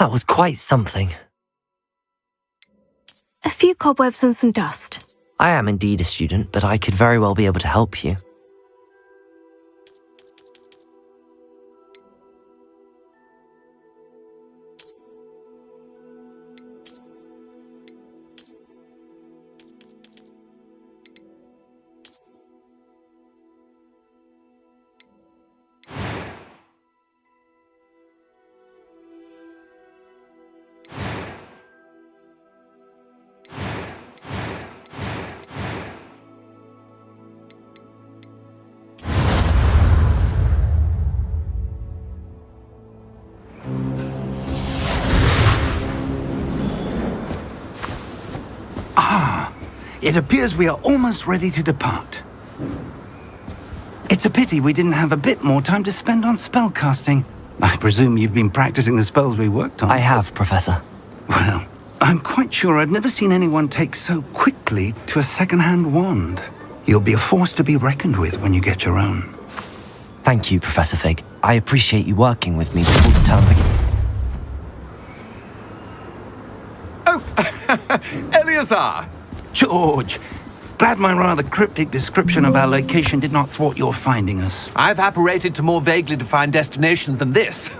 That was quite something. A few cobwebs and some dust. I am indeed a student, but I could very well be able to help you. It appears we are almost ready to depart. It's a pity we didn't have a bit more time to spend on spellcasting. I presume you've been practicing the spells we worked on. I have, Professor. Well, I'm quite sure I've never seen anyone take so quickly to a second-hand wand. You'll be a force to be reckoned with when you get your own. Thank you, Professor Fig. I appreciate you working with me before the term begins. Eleazar! George, glad my rather cryptic description of our location did not thwart your finding us. I've apparated to more vaguely defined destinations than this.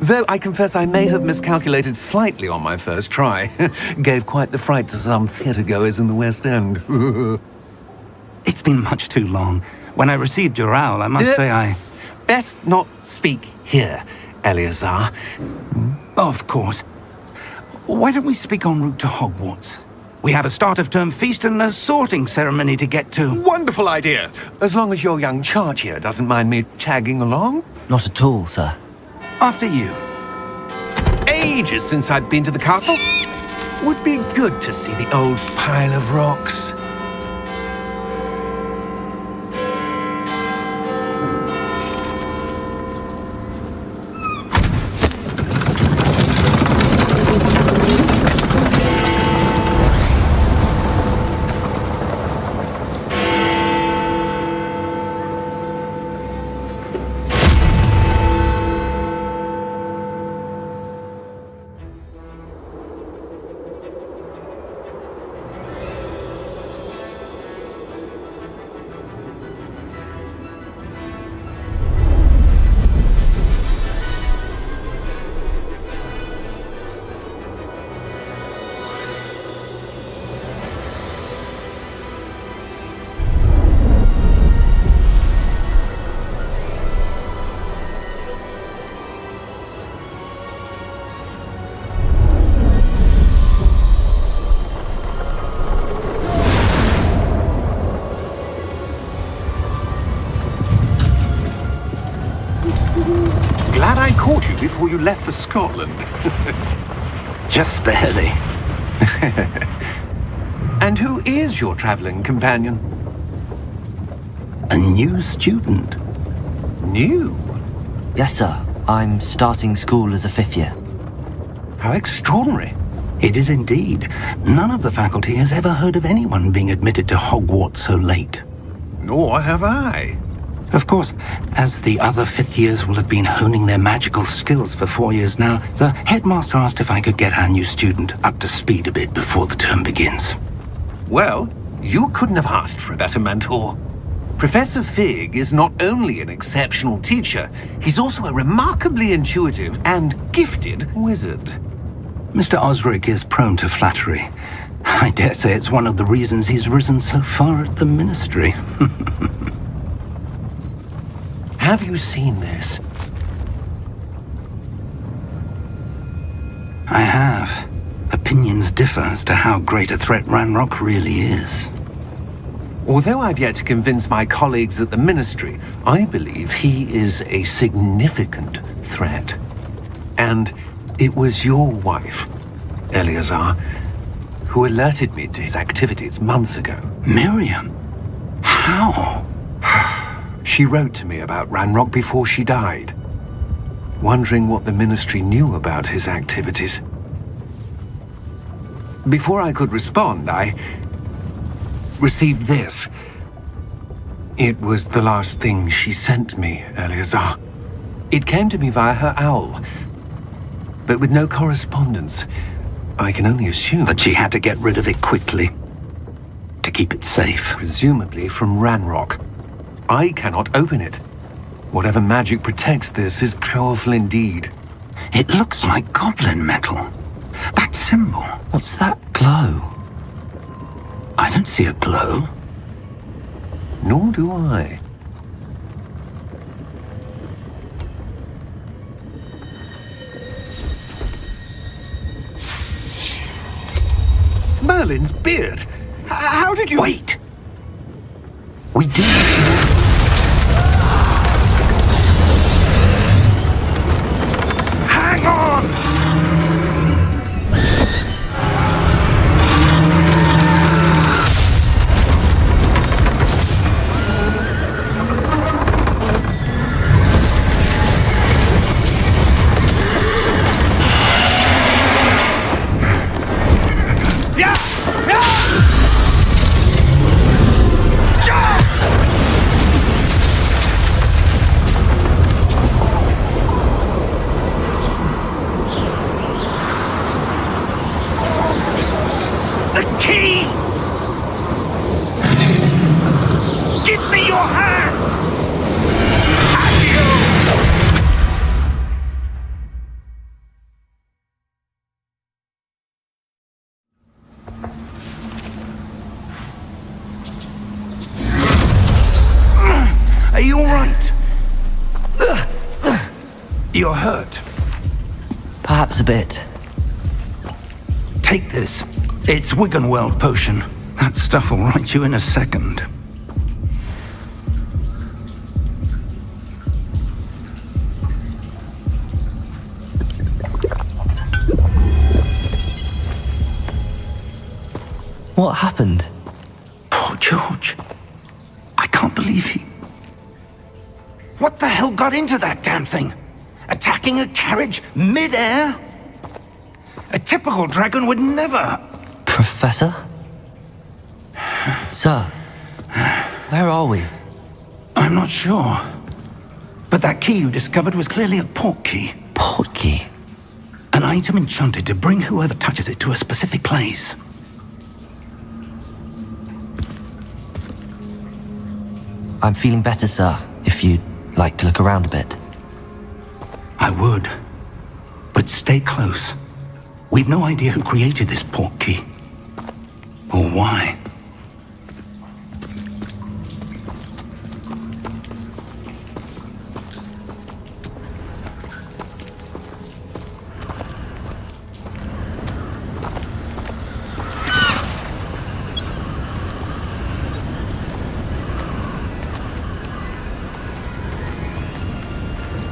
Though I confess I may have miscalculated slightly on my first try. Gave quite the fright to some theatre-goers in the West End. It's been much too long. When I received your owl, I must say I... Best not speak here, Eleazar. Of course. Why don't we speak en route to Hogwarts? We have a start-of-term feast and a sorting ceremony to get to. Wonderful idea! As long as your young charge here doesn't mind me tagging along. Not at all, sir. After you. Ages since I'd been to the castle. Would be good to see the old pile of rocks. Glad I caught you before you left for Scotland. Just barely. And who is your traveling companion? A new student. New? Yes, sir. I'm starting school as a 5th year. How extraordinary. It is indeed. None of the faculty has ever heard of anyone being admitted to Hogwarts so late. Nor have I. Of course, as the other 5th years will have been honing their magical skills for 4 years now, the headmaster asked if I could get our new student up to speed a bit before the term begins. Well, you couldn't have asked for a better mentor. Professor Fig is not only an exceptional teacher, he's also a remarkably intuitive and gifted wizard. Mr. Osric is prone to flattery. I dare say it's one of the reasons he's risen so far at the ministry. Have you seen this? I have. Opinions differ as to how great a threat Ranrock really is. Although I've yet to convince my colleagues at the Ministry, I believe he is a significant threat. And it was your wife, Eleazar, who alerted me to his activities months ago. Miriam? How? She wrote to me about Ranrock before she died, wondering what the Ministry knew about his activities. Before I could respond, I received this. It was the last thing she sent me, Eleazar. It came to me via her owl, but with no correspondence. I can only assume That she had to get rid of it quickly. To keep it safe. presumably from Ranrock. I cannot open it. Whatever magic protects this is powerful indeed. It looks like goblin metal. That symbol. What's that glow? I don't see a glow. Nor do I. Merlin's beard! How did you... Wait! We do. Hang on! you all right? You're hurt. Perhaps a bit. Take this. It's Wiggenweld potion. That stuff will right you in a second. What happened? Poor George. I can't believe he... What the hell got into that damn thing? Attacking a carriage mid-air? A typical dragon would never... Professor? Sir, where are we? I'm not sure. But that key you discovered was clearly a port key. Port key? An item enchanted to bring whoever touches it to a specific place. I'm feeling better, sir, if you'd like to look around a bit. I would. But stay close. We've no idea who created this port key. Or why.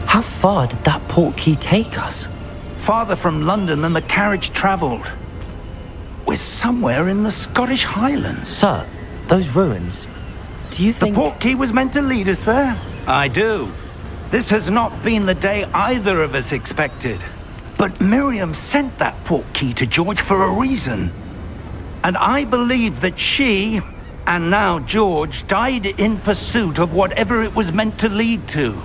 How far did that port key take us? Farther from London than the carriage travelled. We're somewhere in the Scottish Highlands. Sir, those ruins, do you The think... port key was meant to lead us there? I do. This has not been the day either of us expected. But Miriam sent that port key to George for a reason. And I believe that she, and now George, died in pursuit of whatever it was meant to lead to.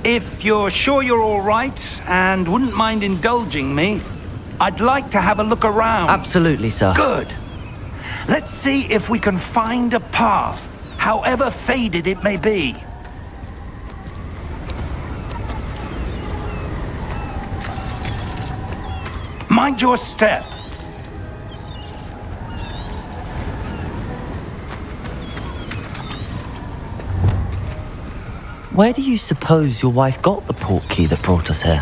If you're sure you're all right, and wouldn't mind indulging me, I'd like to have a look around. Absolutely, sir. Good. Let's see if we can find a path, however faded it may be. Mind your step. Where do you suppose your wife got the port key that brought us here?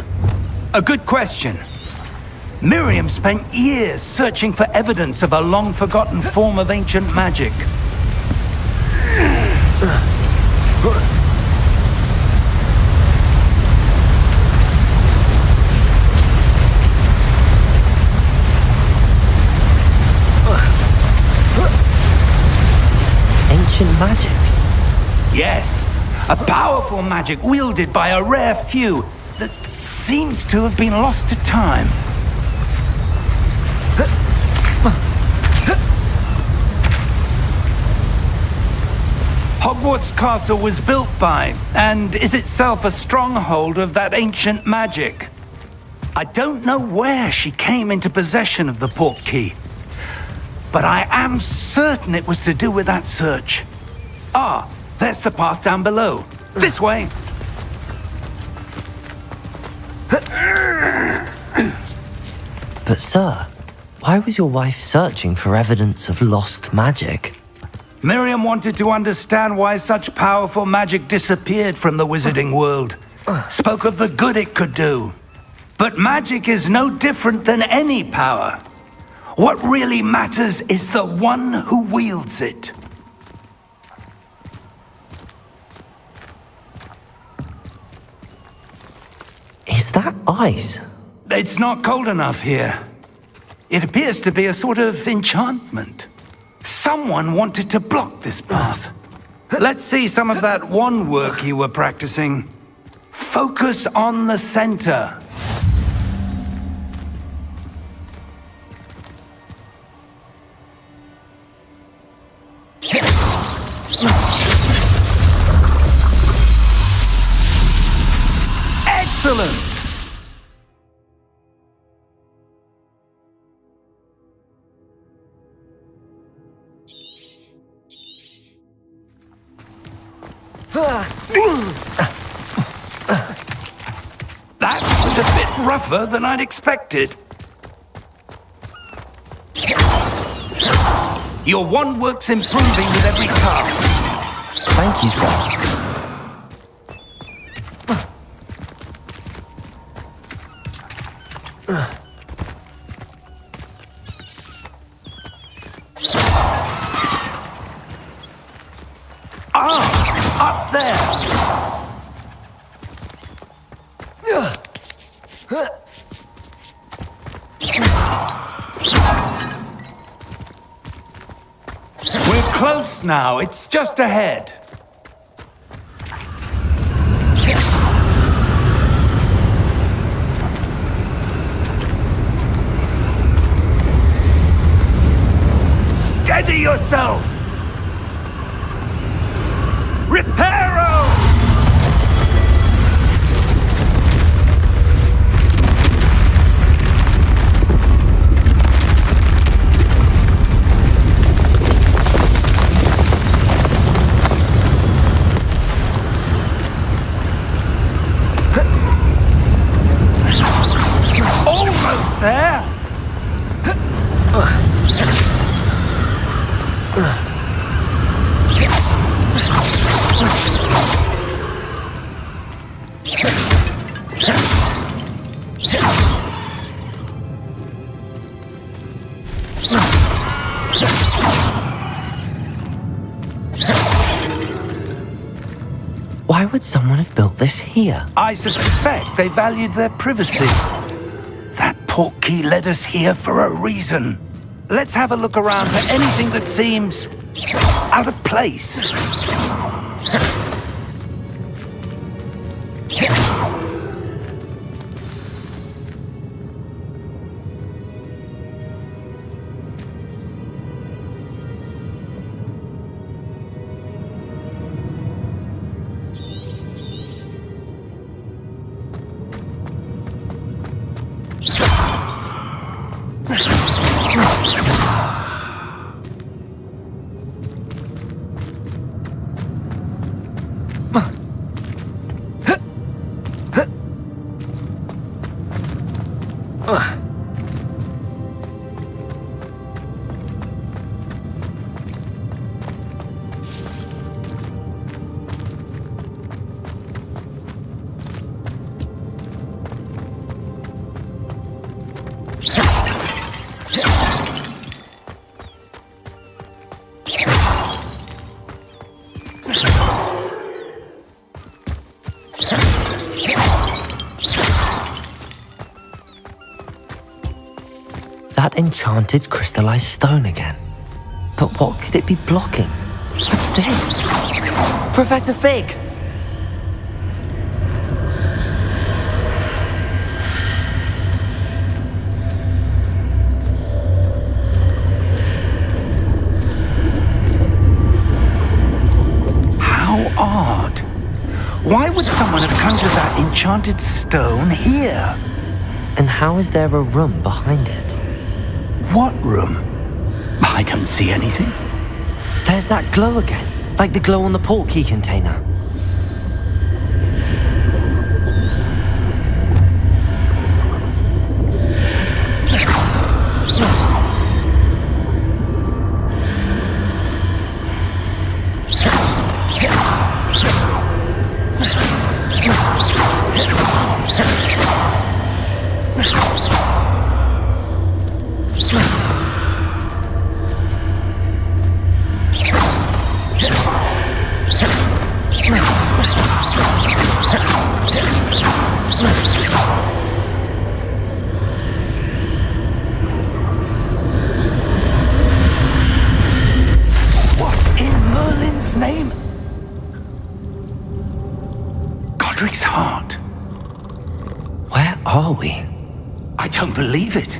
A good question. Miriam spent years searching for evidence of a long-forgotten form of ancient magic. Ancient magic? Yes, a powerful magic wielded by a rare few that seems to have been lost to time. Hogwarts Castle was built by, and is itself a stronghold of that ancient magic. I don't know where she came into possession of the port key, but I am certain it was to do with that search. Ah, there's the path down below. This way. But sir, why was your wife searching for evidence of lost magic? Miriam wanted to understand why such powerful magic disappeared from the wizarding world. Spoke of the good it could do. But magic is no different than any power. What really matters is the one who wields it. Is that ice? It's not cold enough here. It appears to be a sort of enchantment. Someone wanted to block this path. Let's see some of that wand work you were practicing. Focus on the center. Excellent! That was a bit rougher than I'd expected. Your wand work's improving with every cast. Thank you, sir. Up there! We're close now. It's just ahead. Steady yourself! Reparo! Almost there! Why would someone have built this here? I suspect they valued their privacy. That portkey led us here for a reason. Let's have a look around for anything that seems out of place. That enchanted crystallized stone again. But what could it be blocking? What's this? Professor Fig! How odd. Why would someone have conjured that enchanted stone here? And how is there a room behind it? What room? I don't see anything. There's that glow again, like the glow on the portkey container. What in Merlin's name? Godric's heart. Where are we? I don't believe it.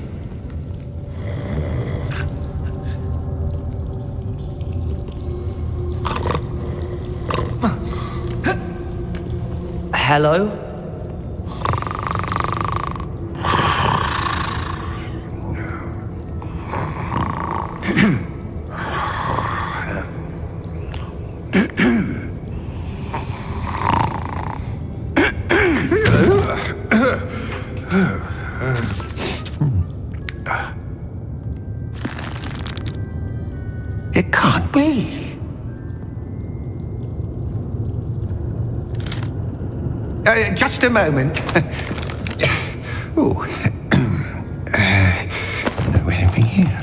Hello? It can't be. Just a moment. Oh. Anything here?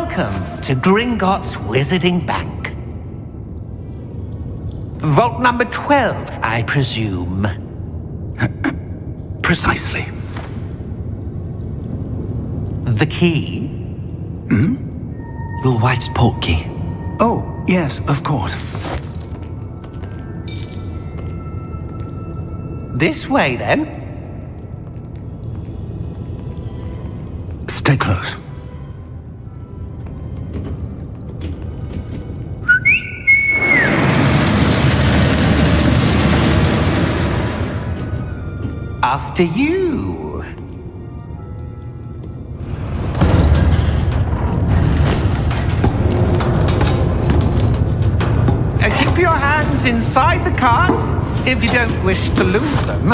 Welcome to Gringotts Wizarding Bank. Vault number 12, I presume. Precisely. The key? Your wife's portkey. Oh, yes, of course. This way, then. Stay close. After you. Keep your hands inside the cart if you don't wish to lose them.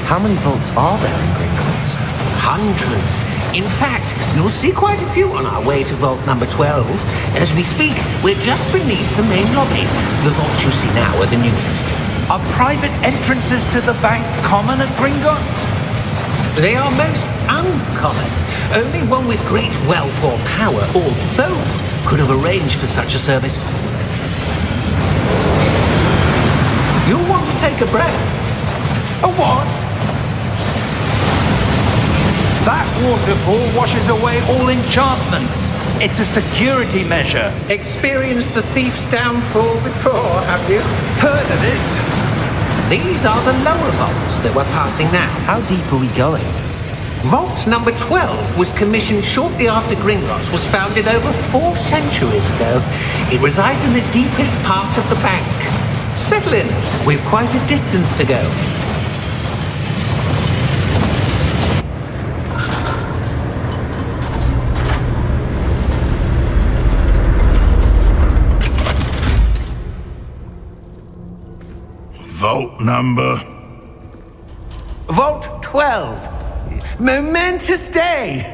How many vaults are there in Gringotts? Hundreds. In fact, you'll see quite a few on our way to vault number 12. As we speak, we're just beneath the main lobby. The vaults you see now are the newest. Are private entrances to the bank common at Gringotts? They are most uncommon. Only one with great wealth or power, or both, could have arranged for such a service. You'll want to take a breath. A what? That waterfall washes away all enchantments. It's a security measure. Experienced the thief's downfall before, have you? Heard of it? These are the lower vaults that we're passing now. How deep are we going? Vault number 12 was commissioned shortly after Gringotts was founded over 4 centuries ago. It resides in the deepest part of the bank. Settle in. We've quite a distance to go. Vault number? Vault 12. Momentous day.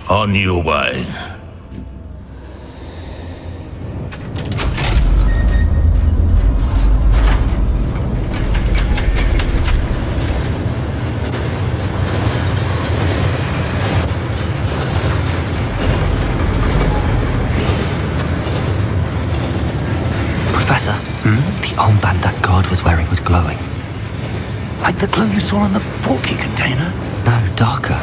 On your way. Professor, the armband that guard was wearing was glowing. Like the glow you saw on the portkey container? No, darker.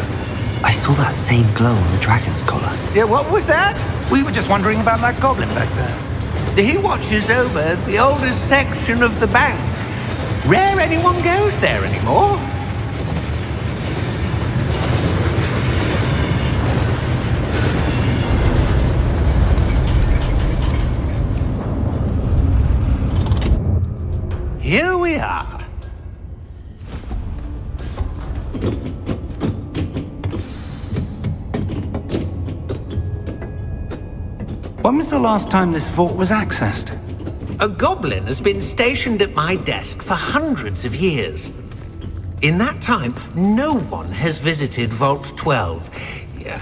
I saw that same glow on the dragon's collar. Yeah, what was that? We were just wondering about that goblin back there. He watches over the oldest section of the bank. Rare anyone goes there anymore. Here we are. When was the last time this vault was accessed? A goblin has been stationed at my desk for hundreds of years. In that time, no one has visited Vault 12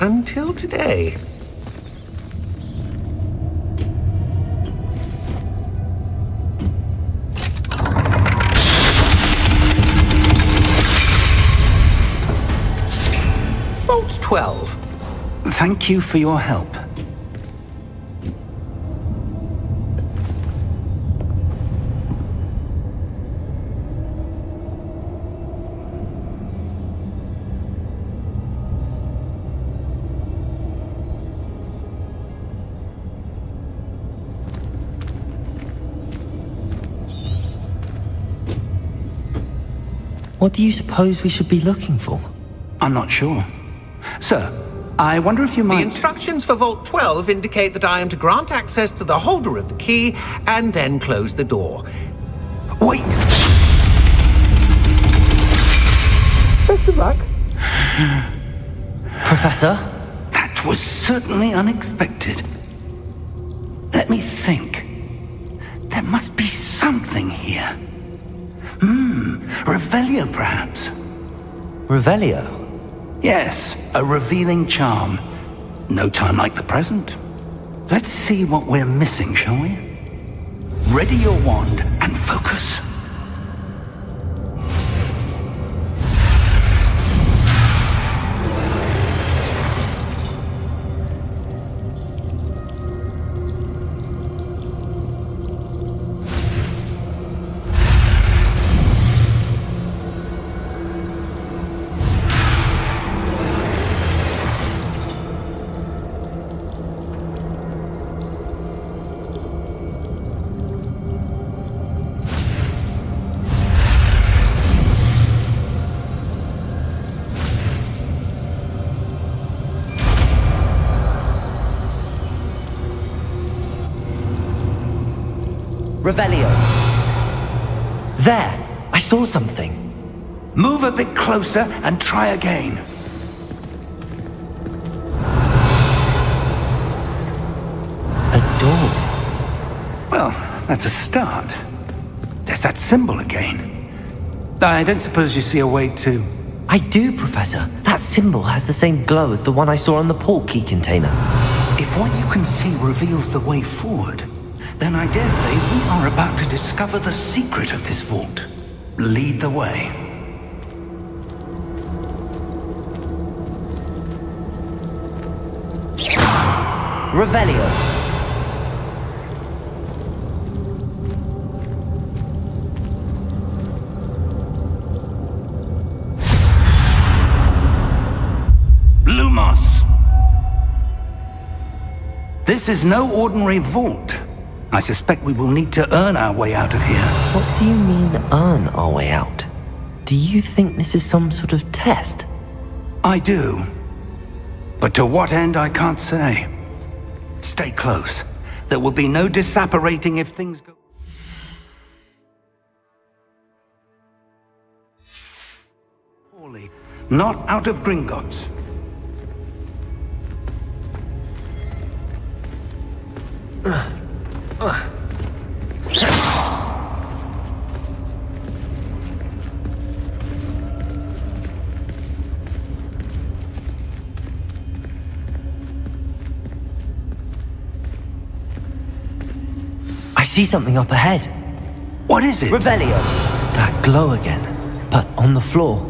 until today. Vault 12. Thank you for your help. What do you suppose we should be looking for? I'm not sure. Sir, I wonder if you The might... instructions for Vault 12 indicate that I am to grant access to the holder of the key and then close the door. Wait! Best of luck. Professor? That was certainly unexpected. Let me think. There must be something here. Revelio, perhaps? Revelio? Yes, a revealing charm. no time like the present. Let's see what we're missing, shall we? Ready your wand and focus. Revelio. There! I saw something. Move a bit closer and try again. A door. Well, that's a start. There's that symbol again. I don't suppose you see a way to... I do, Professor. That symbol has the same glow as the one I saw on the portkey container. If what you can see reveals the way forward, then I dare say we are about to discover the secret of this vault. Lead the way. Revelio. Lumos! This is no ordinary vault. I suspect we will need to earn our way out of here. What do you mean, earn our way out? Do you think this is some sort of test? I do. But to what end, I can't say. Stay close. There will be no disapparating if things go... poorly. Not out of Gringotts. I see something up ahead. What is it? Revelio. That glow again, but on the floor.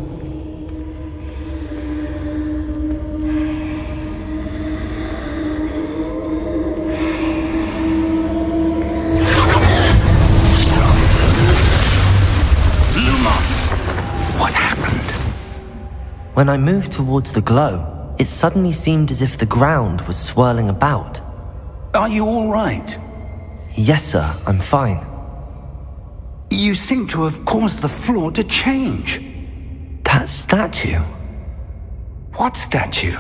When I moved towards the glow, it suddenly seemed as if the ground was swirling about. Are you all right? Yes, sir, I'm fine. You seem to have caused the floor to change. That statue? What statue?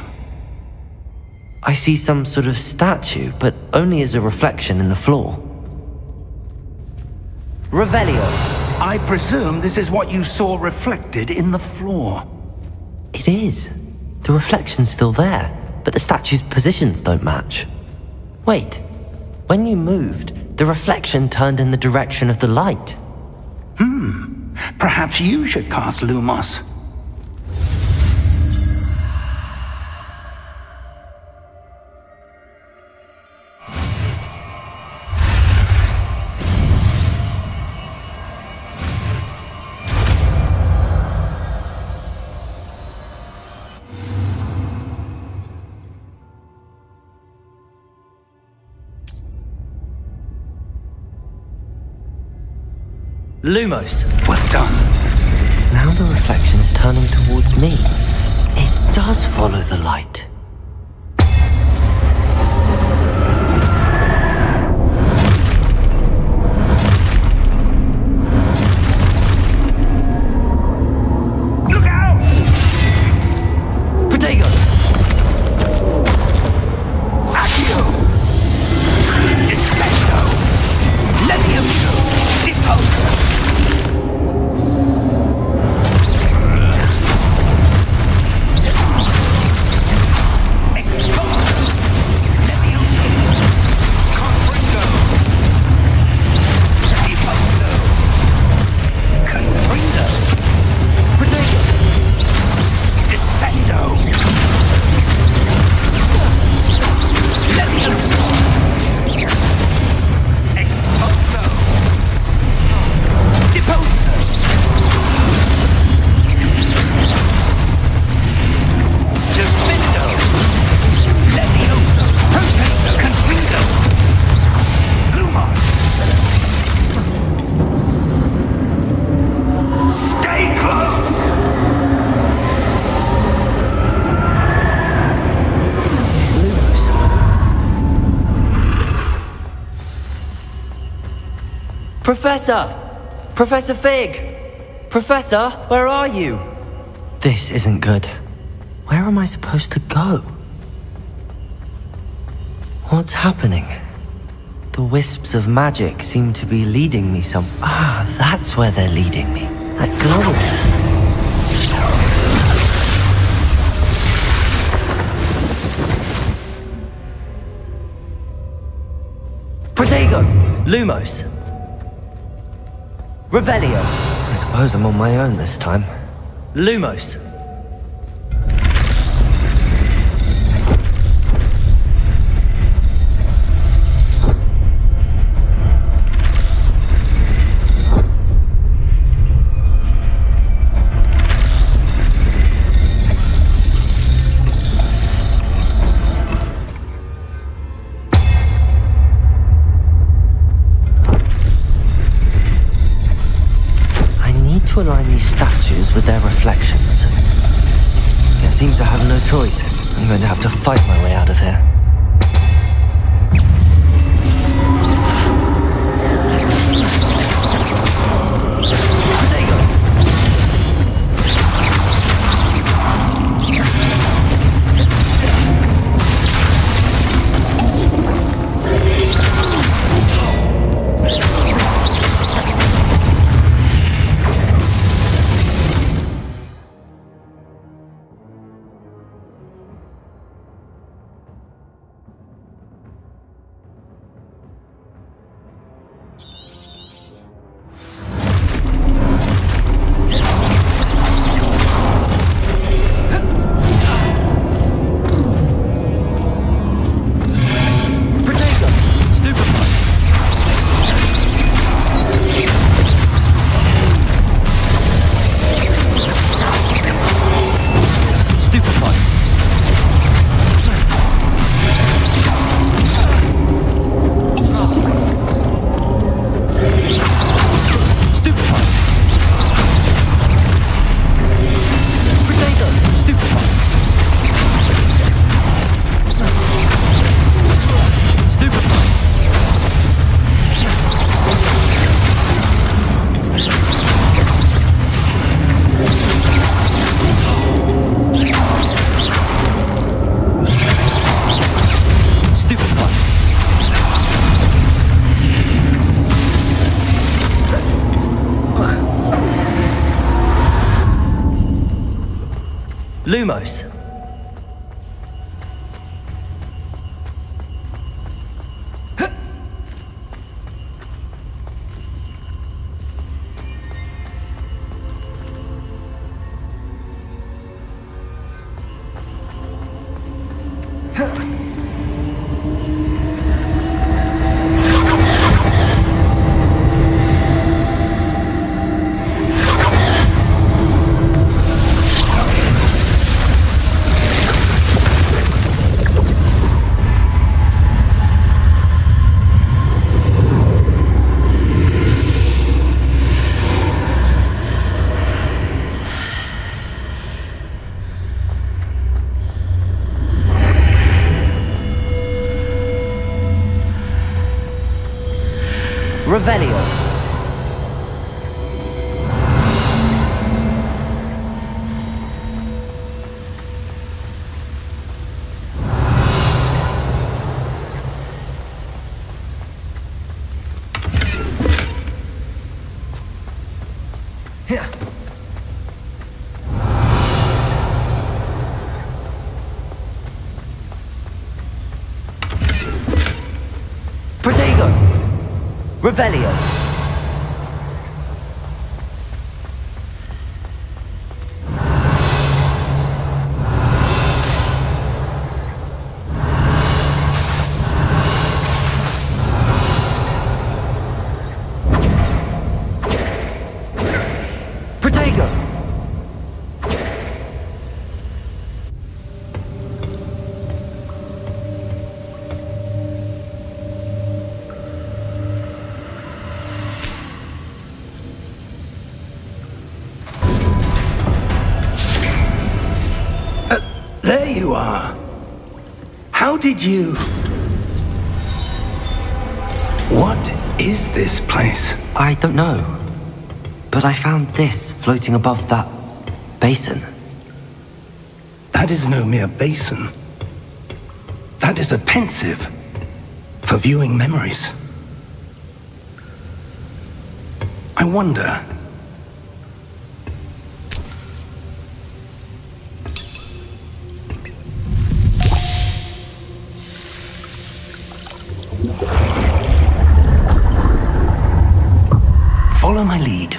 I see some sort of statue, but only as a reflection in the floor. Revelio. I presume this is what you saw reflected in the floor. It is. The reflection's still there, but the statue's positions don't match. Wait, when you moved, the reflection turned in the direction of the light. Perhaps you should cast Lumos. Lumos. Well done. Now the reflection's turning towards me. It does follow the light. Look out! Protego! Accio! Descendo! Levioso! Deposo! Professor! Professor Fig! Professor, where are you? This isn't good. Where am I supposed to go? What's happening? The wisps of magic seem to be leading me some... Ah, that's where they're leading me. That glow again. Protego! Lumos! Revelio! I suppose I'm on my own this time. Lumos! To align these statues with their reflections. It seems I have no choice. I'm going to have to fight my way out of here. Lumos. Revelio. Here. Protego. Revelio. Protego. There you are. How did you... What is this place? I don't know. But I found this floating above that basin. That is no mere basin. That is a pensive for viewing memories. I wonder. Follow my lead.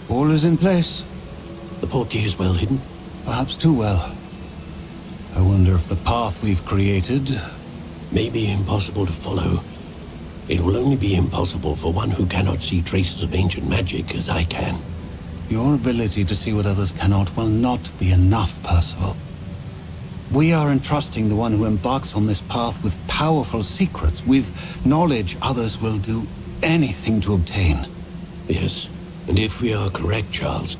All is in place. The portkey is well hidden. Perhaps too well. I wonder if the path we've created... May be impossible to follow. It will only be impossible for one who cannot see traces of ancient magic as I can. Your ability to see what others cannot will not be enough, Percival. We are entrusting the one who embarks on this path with powerful secrets, with knowledge others will do anything to obtain. Yes, and if we are correct, Charles,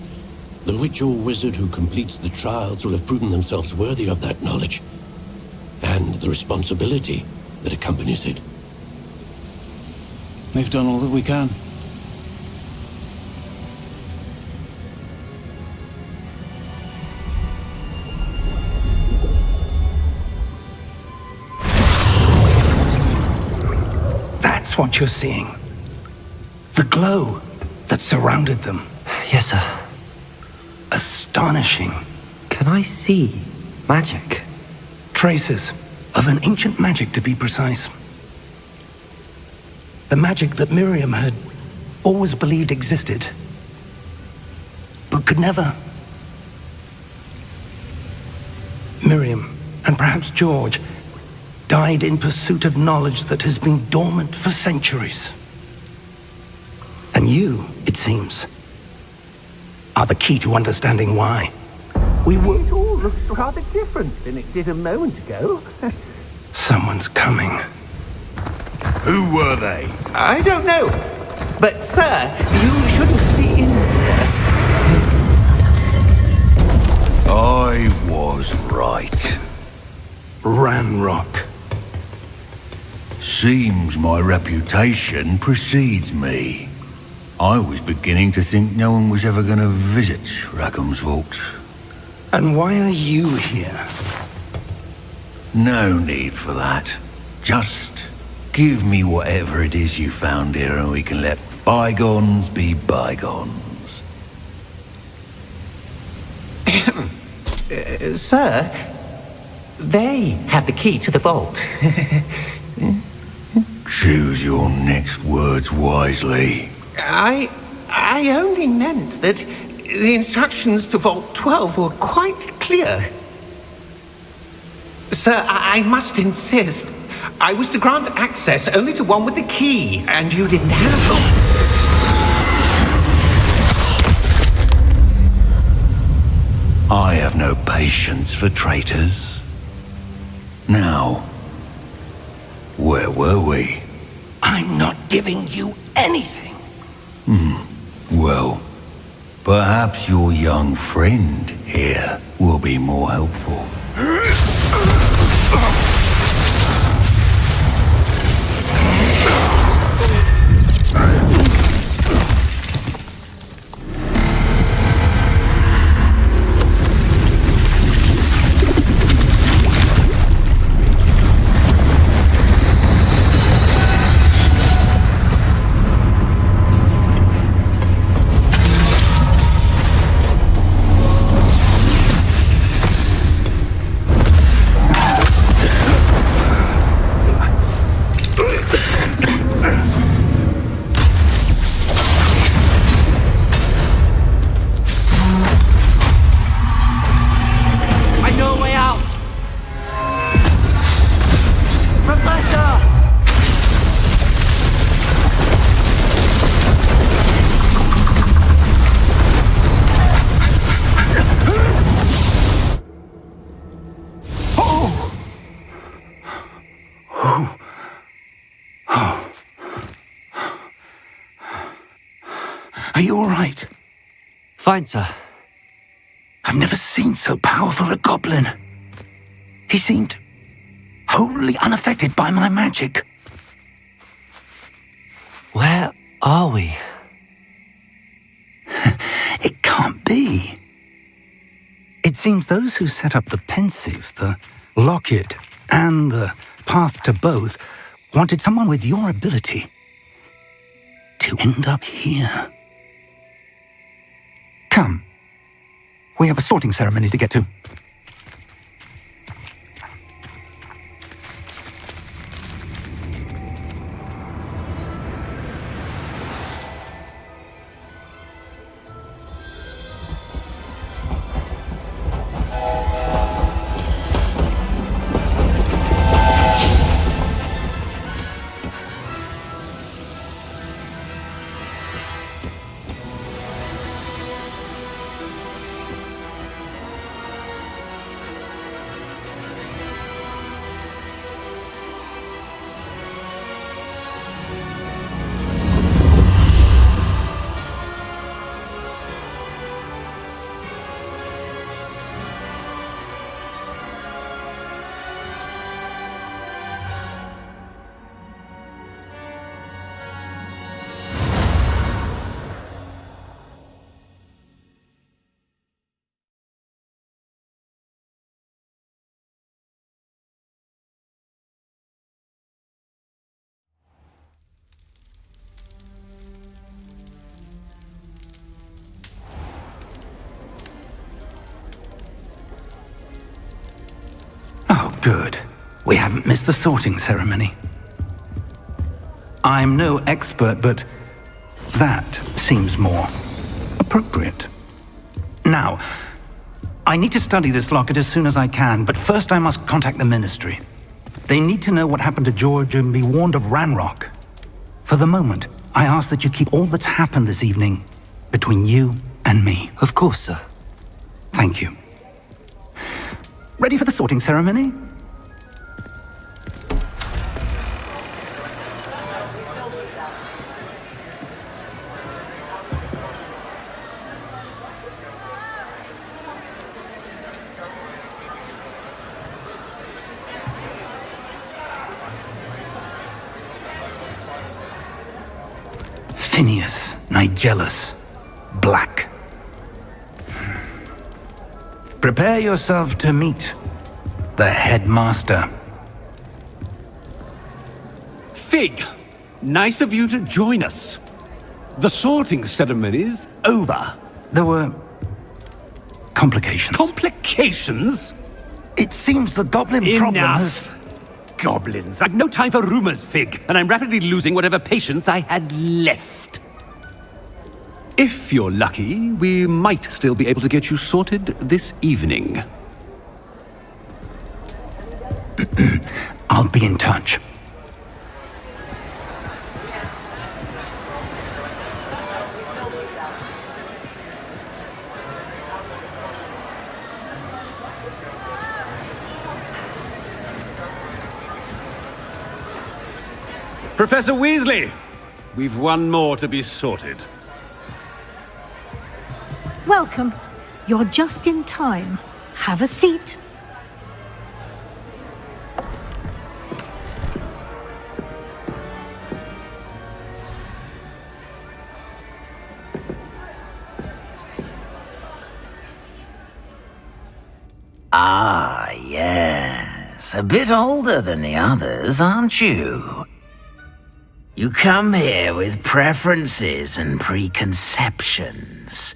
the witch or wizard who completes the trials will have proven themselves worthy of that knowledge, and the responsibility that accompanies it. We've done all that we can. That's what you're seeing. The glow that surrounded them. Yes, sir. Astonishing. Can I see magic? Traces of an ancient magic, to be precise. The magic that Miriam had always believed existed, but could never. Miriam, and perhaps George, died in pursuit of knowledge that has been dormant for centuries. And you, it seems, are the key to understanding why. We were... It all looks rather different than it did a moment ago. Someone's coming. Who were they? I don't know. But, sir, you shouldn't be in here. I was right. Ranrock. Seems my reputation precedes me. I was beginning to think no one was ever going to visit Rackham's vault. And why are you here? No need for that. Just give me whatever it is you found here and we can let bygones be bygones. Sir, they have the key to the vault. Choose your next words wisely. I only meant that the instructions to Vault 12 were quite clear. Sir, I must insist. I was to grant access only to one with the key, and you didn't have them. I have no patience for traitors. Now, where were we? I'm not giving you anything. Well, perhaps your young friend here will be more helpful. Are you all right? Fine, sir. I've never seen so powerful a goblin. He seemed wholly unaffected by my magic. Where are we? It can't be. It seems those who set up the pensive, the locket, and the path to both wanted someone with your ability to end up here. Come. We have a sorting ceremony to get to. Oh, good. We haven't missed the sorting ceremony. I'm no expert, but that seems more appropriate. Now, I need to study this locket as soon as I can, but first I must contact the Ministry. They need to know what happened to George and be warned of Ranrock. For the moment, I ask that you keep all that's happened this evening between you and me. Of course, sir. Thank you. Ready for the sorting ceremony? Phineas, Nigellus, Black. Prepare yourself to meet the headmaster. Fig, nice of you to join us. The sorting ceremony's over. There were complications. Complications? It seems the goblin problem has... Enough! Goblins. I've no time for rumors, Fig, and I'm rapidly losing whatever patience I had left. If you're lucky, we might still be able to get you sorted this evening. I'll be in touch. Professor Weasley, we've one more to be sorted. Welcome. You're just in time. Have a seat. Ah, yes. A bit older than the others, aren't you? You come here with preferences and preconceptions.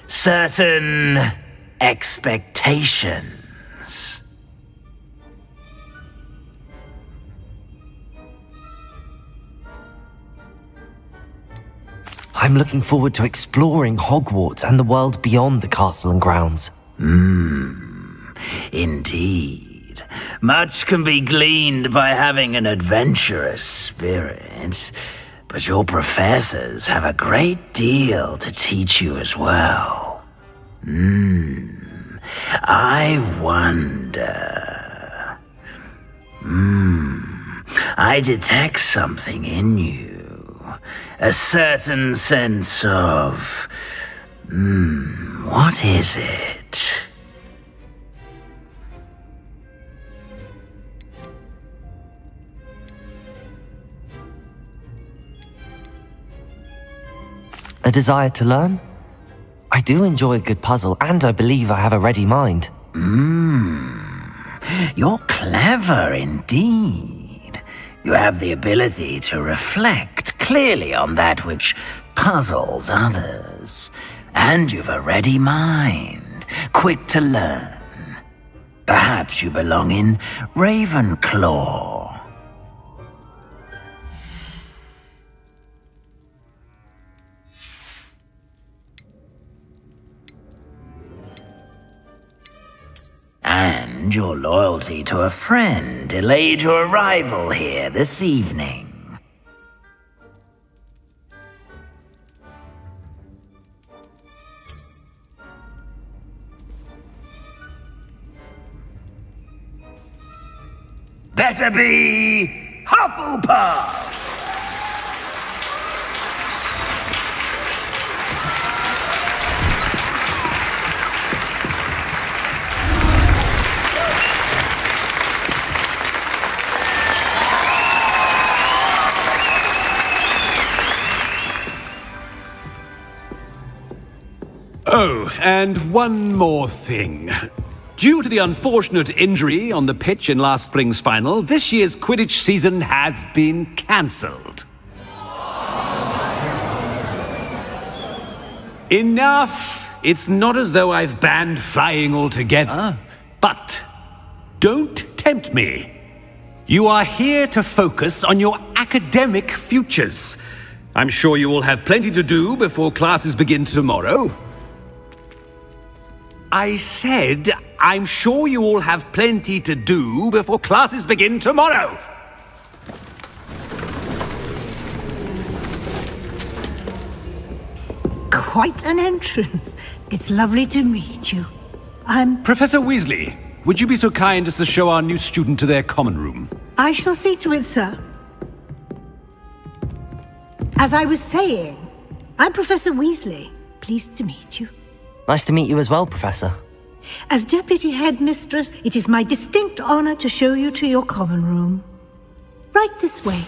Certain expectations. I'm looking forward to exploring Hogwarts and the world beyond the castle and grounds. Indeed. Much can be gleaned by having an adventurous spirit, but your professors have a great deal to teach you as well. I wonder... I detect something in you. A certain sense of... what is it? A desire to learn? I do enjoy a good puzzle, and I believe I have a ready mind. You're clever indeed. You have the ability to reflect clearly on that which puzzles others. And you've a ready mind, quick to learn. Perhaps you belong in Ravenclaw. And your loyalty to a friend delayed your arrival here this evening. Better be Hufflepuff! Oh, and one more thing. Due to the unfortunate injury on the pitch in last spring's final, this year's Quidditch season has been cancelled. Enough! It's not as though I've banned flying altogether, but don't tempt me. You are here to focus on your academic futures. I'm sure you will have plenty to do before classes begin tomorrow. I said, I'm sure you all have plenty to do before classes begin tomorrow. Quite an entrance. It's lovely to meet you. I'm... Professor Weasley, would you be so kind as to show our new student to their common room? I shall see to it, sir. As I was saying, I'm Professor Weasley. Pleased to meet you. Nice to meet you as well, Professor. As Deputy Headmistress, it is my distinct honor to show you to your common room. Right this way.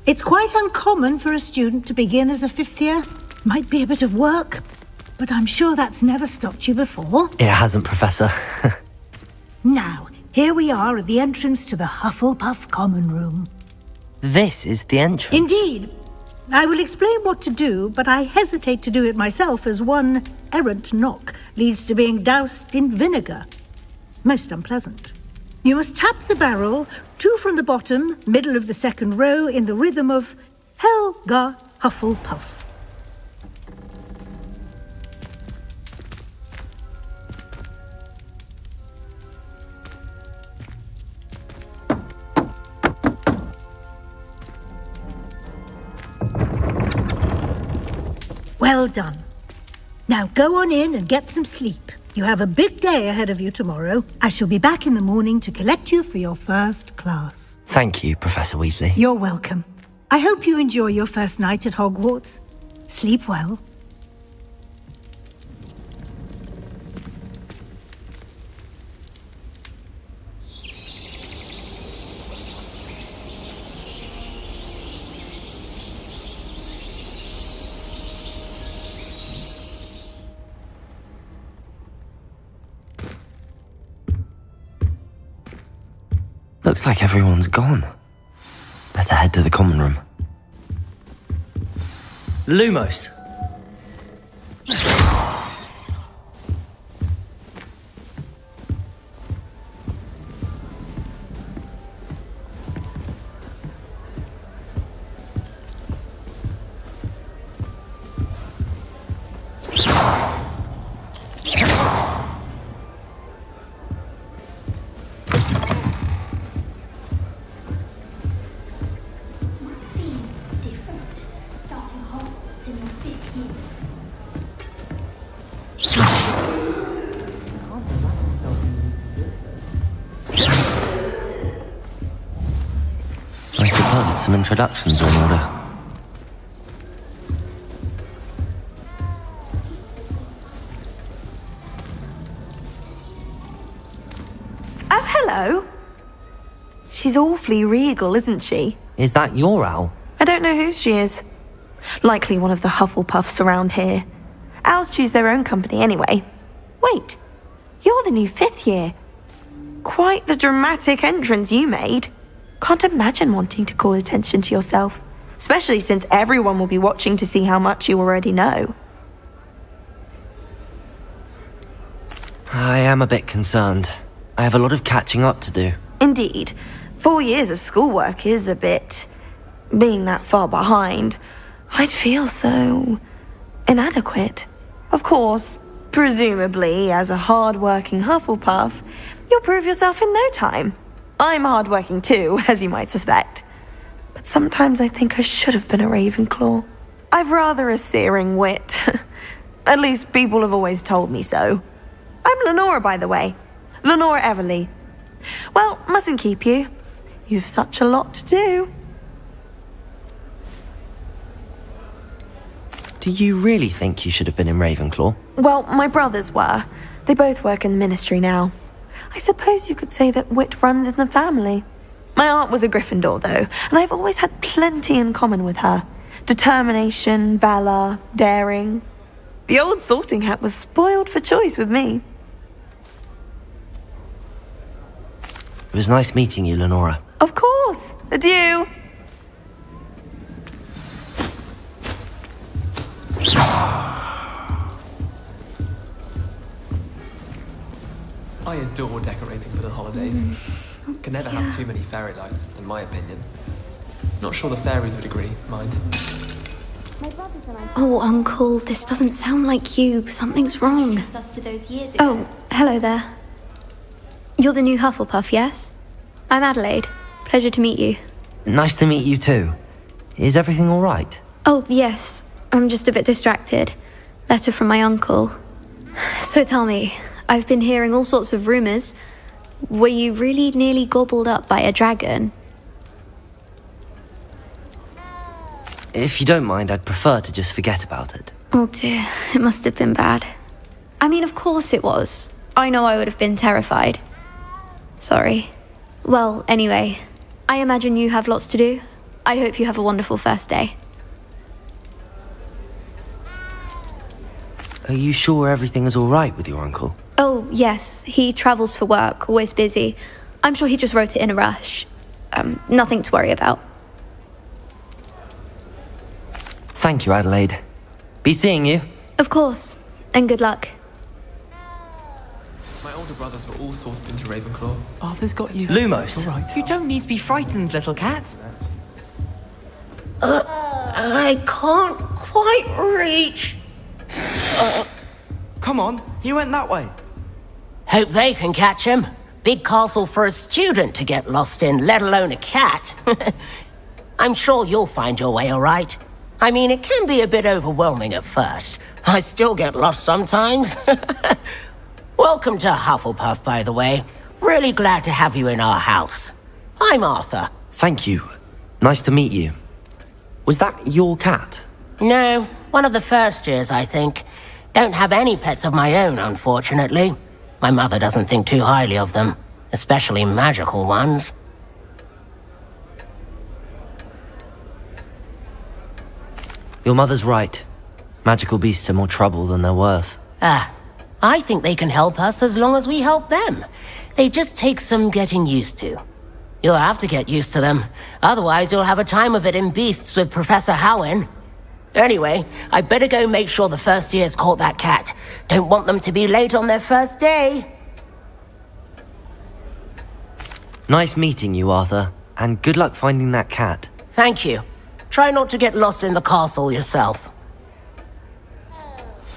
It's quite uncommon for a student to begin as a fifth year. Might be a bit of work, but I'm sure that's never stopped you before. It hasn't, Professor. Now, here we are at the entrance to the Hufflepuff common room. This is the entrance. Indeed. I will explain what to do, but I hesitate to do it myself as one errant knock leads to being doused in vinegar. Most unpleasant. You must tap the barrel, 2 from the bottom, middle of the second row, in the rhythm of Helga Hufflepuff. Well done. Now go on in and get some sleep. You have a big day ahead of you tomorrow. I shall be back in the morning to collect you for your first class. Thank you, Professor Weasley. You're welcome. I hope you enjoy your first night at Hogwarts. Sleep well. Looks like everyone's gone. Better head to the common room. Lumos! Must be different, starting Hogwarts in your some introductions are in order. Oh, hello. She's awfully regal, isn't she? Is that your owl? I don't know who she is. Likely one of the Hufflepuffs around here. Owls choose their own company anyway. Wait, you're the new 5th year. Quite the dramatic entrance you made. Can't imagine wanting to call attention to yourself, especially since everyone will be watching to see how much you already know. I am a bit concerned. I have a lot of catching up to do. Indeed, 4 years of schoolwork is a bit... Being that far behind, I'd feel so... inadequate. Of course, presumably, as a hard-working Hufflepuff, you'll prove yourself in no time. I'm hard-working too, as you might suspect. But sometimes I think I should have been a Ravenclaw. I've rather a searing wit. At least people have always told me so. I'm Lenora, by the way. Lenora Everly. Well, mustn't keep you. You've such a lot to do. Do you really think you should have been in Ravenclaw? Well, my brothers were. They both work in the ministry now. I suppose you could say that wit runs in the family. My aunt was a Gryffindor, though, and I've always had plenty in common with her. Determination, valor, daring. The old sorting hat was spoiled for choice with me. It was nice meeting you, Lenora. Of course. Adieu. I adore decorating for the holidays. Can never have too many fairy lights, in my opinion. Not sure the fairies would agree, mind. Oh, Uncle, this doesn't sound like you. Something's wrong. Oh, hello there. You're the new Hufflepuff, yes? I'm Adelaide. Pleasure to meet you. Nice to meet you too. Is everything all right? Oh, yes. I'm just a bit distracted. Letter from my uncle. So tell me, I've been hearing all sorts of rumors. Were you really nearly gobbled up by a dragon? If you don't mind, I'd prefer to just forget about it. Oh dear, it must have been bad. I mean, of course it was. I know I would have been terrified. Sorry. Well, anyway, I imagine you have lots to do. I hope you have a wonderful first day. Are you sure everything is all right with your uncle? Oh, yes. He travels for work, always busy. I'm sure he just wrote it in a rush. Nothing to worry about. Thank you, Adelaide. Be seeing you. Of course. And good luck. My older brothers were all sorted into Ravenclaw. Arthur's got you. Lumos. All right. You don't need to be frightened, little cat. I can't quite reach. Come on, he went that way. Hope they can catch him. Big castle for a student to get lost in, let alone a cat. I'm sure you'll find your way all right. I mean, it can be a bit overwhelming at first. I still get lost sometimes. Welcome to Hufflepuff, by the way. Really glad to have you in our house. I'm Arthur. Thank you. Nice to meet you. Was that your cat? No, one of the first years, I think. Don't have any pets of my own, unfortunately. My mother doesn't think too highly of them, especially magical ones. Your mother's right. Magical beasts are more trouble than they're worth. I think they can help us as long as we help them. They just take some getting used to. You'll have to get used to them. Otherwise, you'll have a time of it in Beasts with Professor Howen. Anyway, I better go make sure the first years caught that cat. Don't want them to be late on their first day. Nice meeting you, Arthur. And good luck finding that cat. Thank you. Try not to get lost in the castle yourself.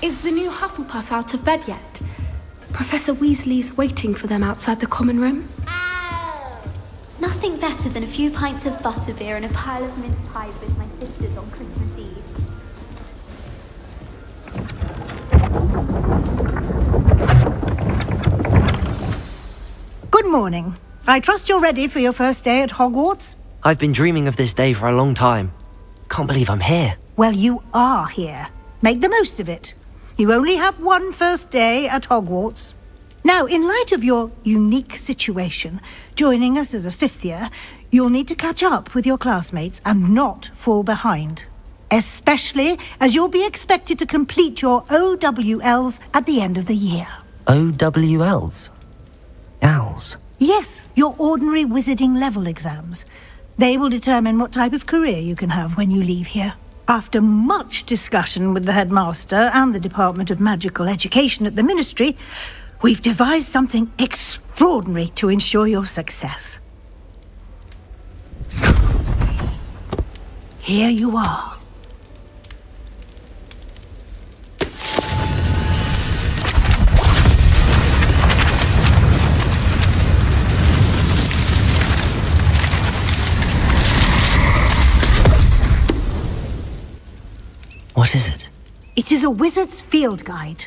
Is the new Hufflepuff out of bed yet? Professor Weasley's waiting for them outside the common room. Nothing better than a few pints of butterbeer and a pile of mince pies with my sisters on Christmas Eve. Good morning. I trust you're ready for your first day at Hogwarts? I've been dreaming of this day for a long time. Can't believe I'm here. Well, you are here. Make the most of it. You only have one first day at Hogwarts. Now, in light of your unique situation, joining us as a fifth year, you'll need to catch up with your classmates and not fall behind. Especially as you'll be expected to complete your OWLs at the end of the year. OWLs? Owls? Yes, your ordinary wizarding level exams. They will determine what type of career you can have when you leave here. After much discussion with the headmaster and the Department of Magical Education at the Ministry, we've devised something extraordinary to ensure your success. Here you are. What is it? It is a wizard's field guide.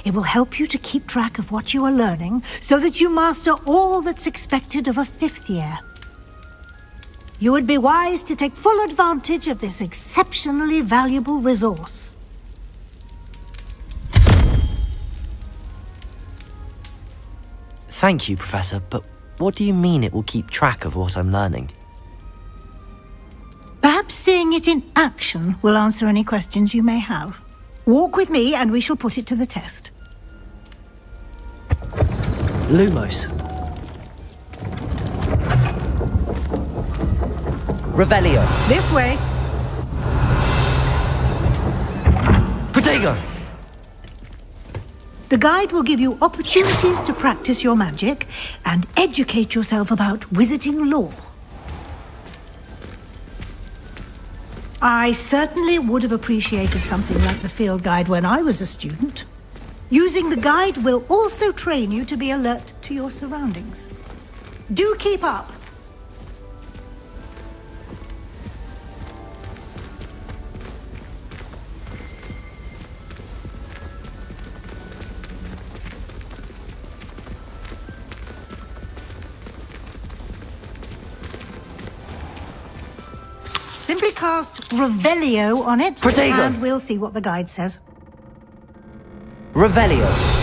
It will help you to keep track of what you are learning so that you master all that's expected of a fifth year. You would be wise to take full advantage of this exceptionally valuable resource. Thank you, Professor, but what do you mean it will keep track of what I'm learning? Perhaps seeing it in action will answer any questions you may have. Walk with me and we shall put it to the test. Lumos. Revelio. This way. Protego! The guide will give you opportunities to practice your magic and educate yourself about wizarding lore. I certainly would have appreciated something like the field guide when I was a student. Using the guide will also train you to be alert to your surroundings. Do keep up! Simply cast Revelio on it, Protego. and we'll see what the guide says. Revelio.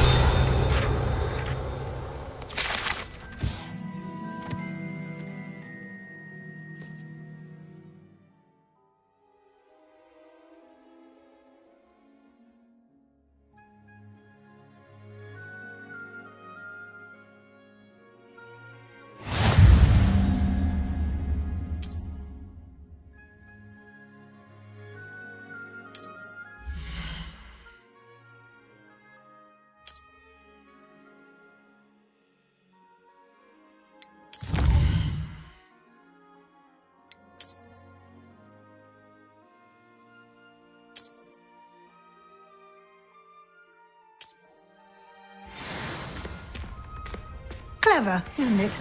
Clever, isn't it?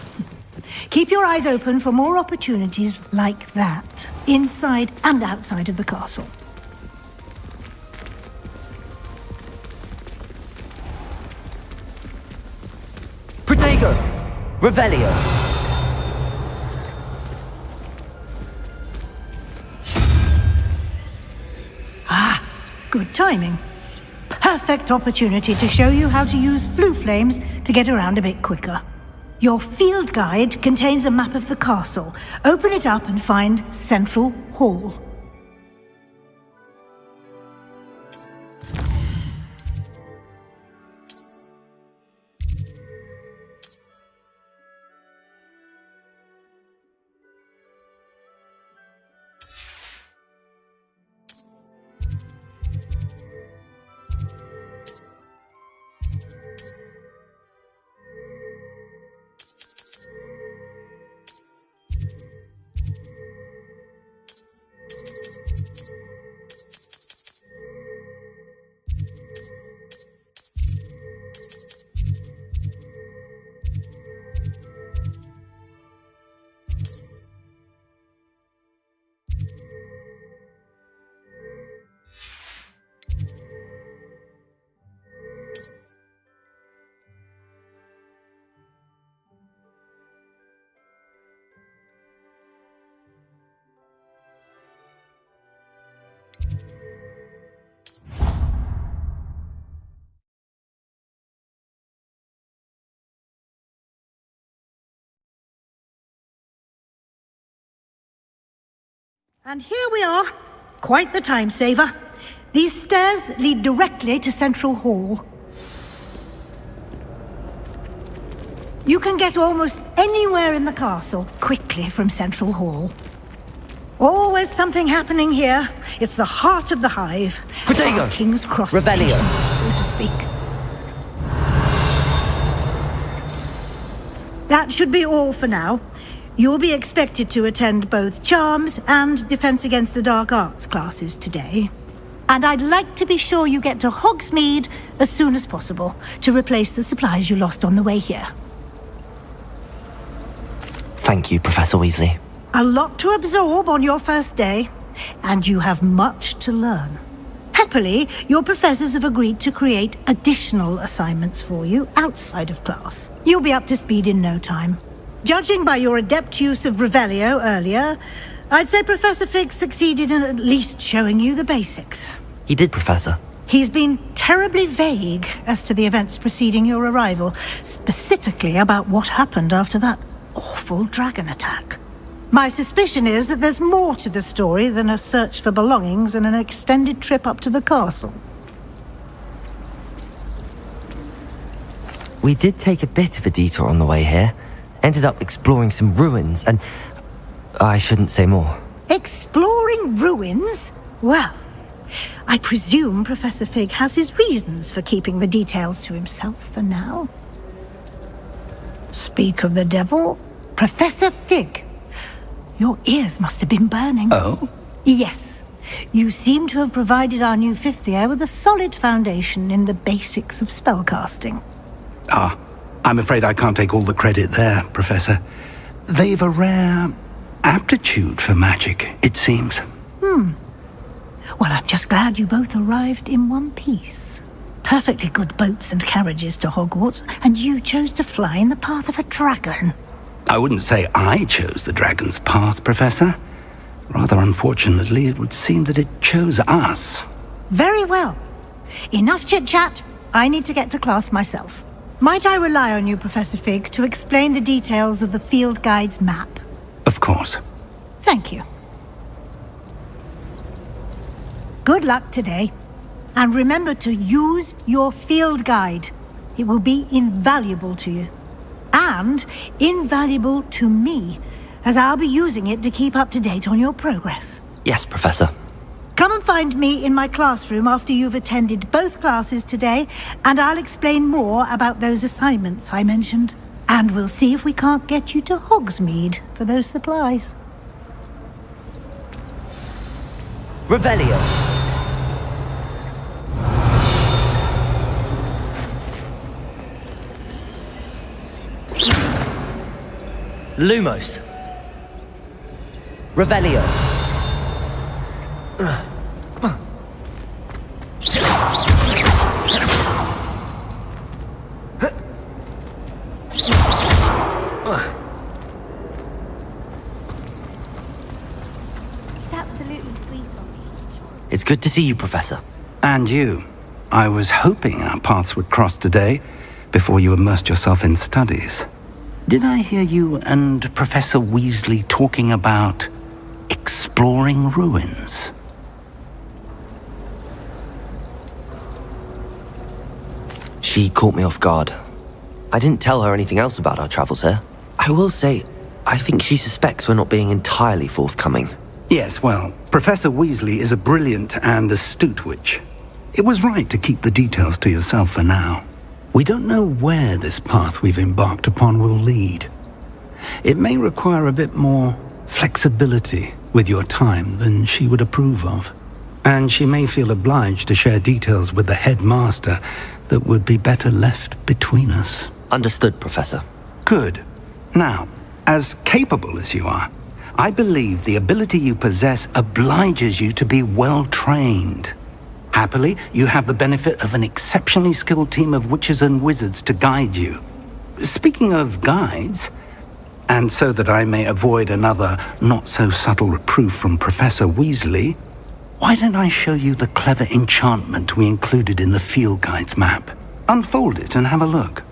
Keep your eyes open for more opportunities like that, inside and outside of the castle. Protego! Revelio. Ah, good timing. Perfect opportunity to show you how to use flue flames to get around a bit quicker. Your field guide contains a map of the castle. Open it up and find Central Hall. And here we are. Quite the time saver. These stairs lead directly to Central Hall. You can get almost anywhere in the castle quickly from Central Hall. Always something happening here. It's the heart of the hive. Protego! King's Cross Revelio! Station, so to speak. That should be all for now. You'll be expected to attend both Charms and Defense Against the Dark Arts classes today. And I'd like to be sure you get to Hogsmeade as soon as possible to replace the supplies you lost on the way here. Thank you, Professor Weasley. A lot to absorb on your first day, and you have much to learn. Happily, your professors have agreed to create additional assignments for you outside of class. You'll be up to speed in no time. Judging by your adept use of Revelio earlier, I'd say Professor Fig succeeded in at least showing you the basics. He did, Professor. He's been terribly vague as to the events preceding your arrival, specifically about what happened after that awful dragon attack. My suspicion is that there's more to the story than a search for belongings and an extended trip up to the castle. We did take a bit of a detour on the way here. Ended up exploring some ruins and... I shouldn't say more. Exploring ruins? Well, I presume Professor Fig has his reasons for keeping the details to himself for now. Speak of the devil, Professor Fig. Your ears must have been burning. Oh? Yes. You seem to have provided our new fifth year with a solid foundation in the basics of spellcasting. Ah, I'm afraid I can't take all the credit there, Professor. They've a rare aptitude for magic, it seems. Well, I'm just glad you both arrived in one piece. Perfectly good boats and carriages to Hogwarts, and you chose to fly in the path of a dragon. I wouldn't say I chose the dragon's path, Professor. Rather unfortunately, it would seem that it chose us. Very well. Enough chit-chat. I need to get to class myself. Might I rely on you, Professor Fig, to explain the details of the field guide's map? Of course. Thank you. Good luck today. And remember to use your field guide. It will be invaluable to you. And invaluable to me, as I'll be using it to keep up to date on your progress. Yes, Professor. Come and find me in my classroom after you've attended both classes today, and I'll explain more about those assignments I mentioned. And we'll see if we can't get you to Hogsmeade for those supplies. Revelio. Lumos. Revelio. It's good to see you, Professor. And you. I was hoping our paths would cross today, before you immersed yourself in studies. Did I hear you and Professor Weasley talking about exploring ruins? She caught me off guard. I didn't tell her anything else about our travels here. I will say, I think she suspects we're not being entirely forthcoming. Yes, well, Professor Weasley is a brilliant and astute witch. It was right to keep the details to yourself for now. We don't know where this path we've embarked upon will lead. It may require a bit more flexibility with your time than she would approve of. And she may feel obliged to share details with the headmaster that would be better left between us. Understood, Professor. Good. Now, as capable as you are, I believe the ability you possess obliges you to be well trained. Happily, you have the benefit of an exceptionally skilled team of witches and wizards to guide you. Speaking of guides, and so that I may avoid another not-so-subtle reproof from Professor Weasley, why don't I show you the clever enchantment we included in the field guide's map? Unfold it and have a look.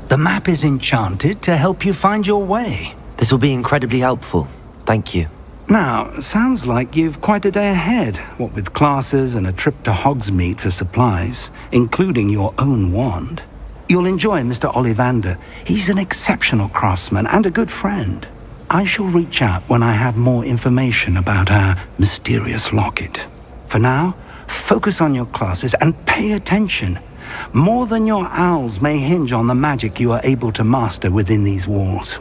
The map is enchanted to help you find your way. This will be incredibly helpful. Thank you. Now, sounds like you've quite a day ahead, what with classes and a trip to Hogsmeade for supplies, including your own wand. You'll enjoy Mr. Ollivander. He's an exceptional craftsman and a good friend. I shall reach out when I have more information about our mysterious locket. For now, focus on your classes and pay attention. More than your owls may hinge on the magic you are able to master within these walls.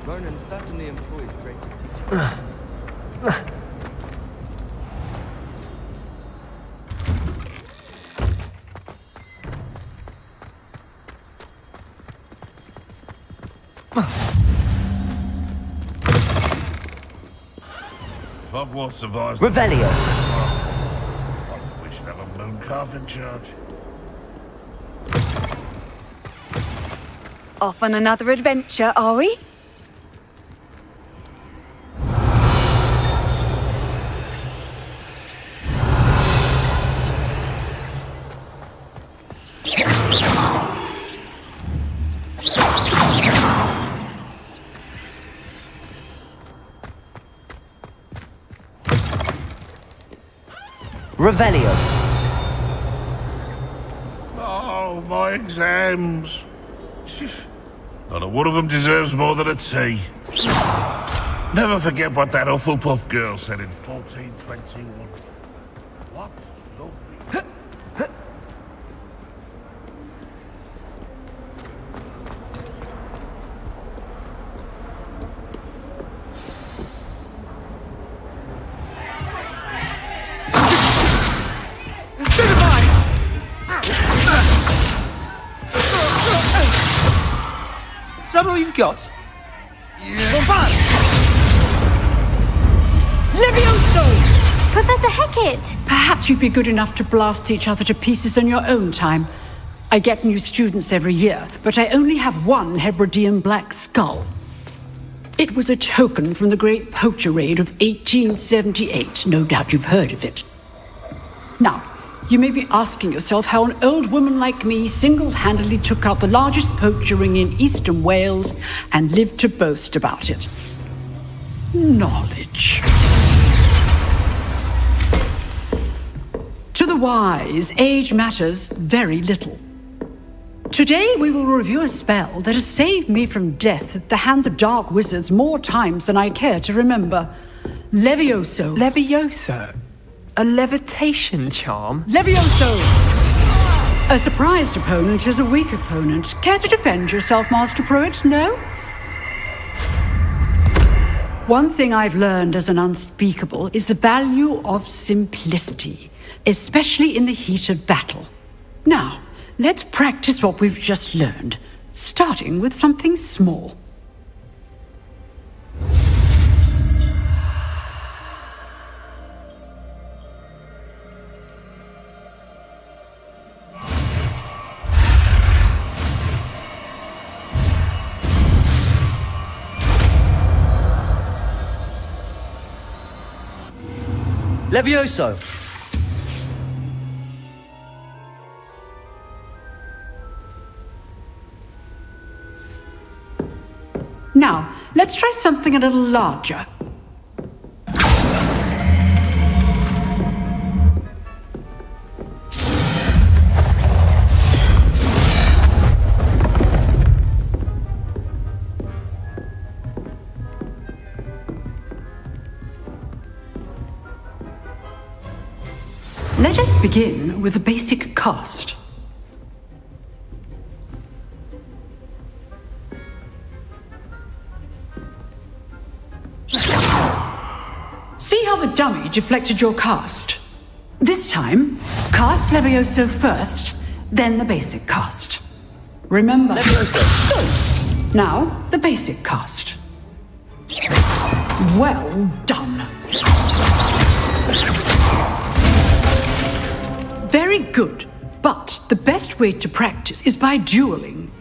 Ronan certainly employs great teachers. If Hogwarts survives... Revelio! We should have a moon calf in charge. Off on another adventure, are we? Revelio! Oh, my exams. Not a one of them deserves more than a tea. Never forget what that Hufflepuff girl said in 1421. What lovely... Is that all you've got? Levioso! Professor Hecat! Perhaps you'd be good enough to blast each other to pieces in your own time. I get new students every year, but I only have one Hebridean black skull. It was a token from the Great Poacher Raid of 1878. No doubt you've heard of it. Now, you may be asking yourself how an old woman like me single-handedly took out the largest poacher ring in eastern Wales and lived to boast about it. Knowledge. To the wise, age matters very little. Today we will review a spell that has saved me from death at the hands of dark wizards more times than I care to remember. Levioso. Levioso? A levitation charm? Levioso! A surprised opponent is a weak opponent. Care to defend yourself, Master Pruitt? No? One thing I've learned as an unspeakable is the value of simplicity, especially in the heat of battle. Now, let's practice what we've just learned, starting with something small. Levioso! Now, let's try something a little larger. Let us begin with the basic cast. See how the dummy deflected your cast? This time, cast Levioso first, then the basic cast. Remember. Levioso. Now, the basic cast. Well done. Very good. But the best way to practice is by dueling.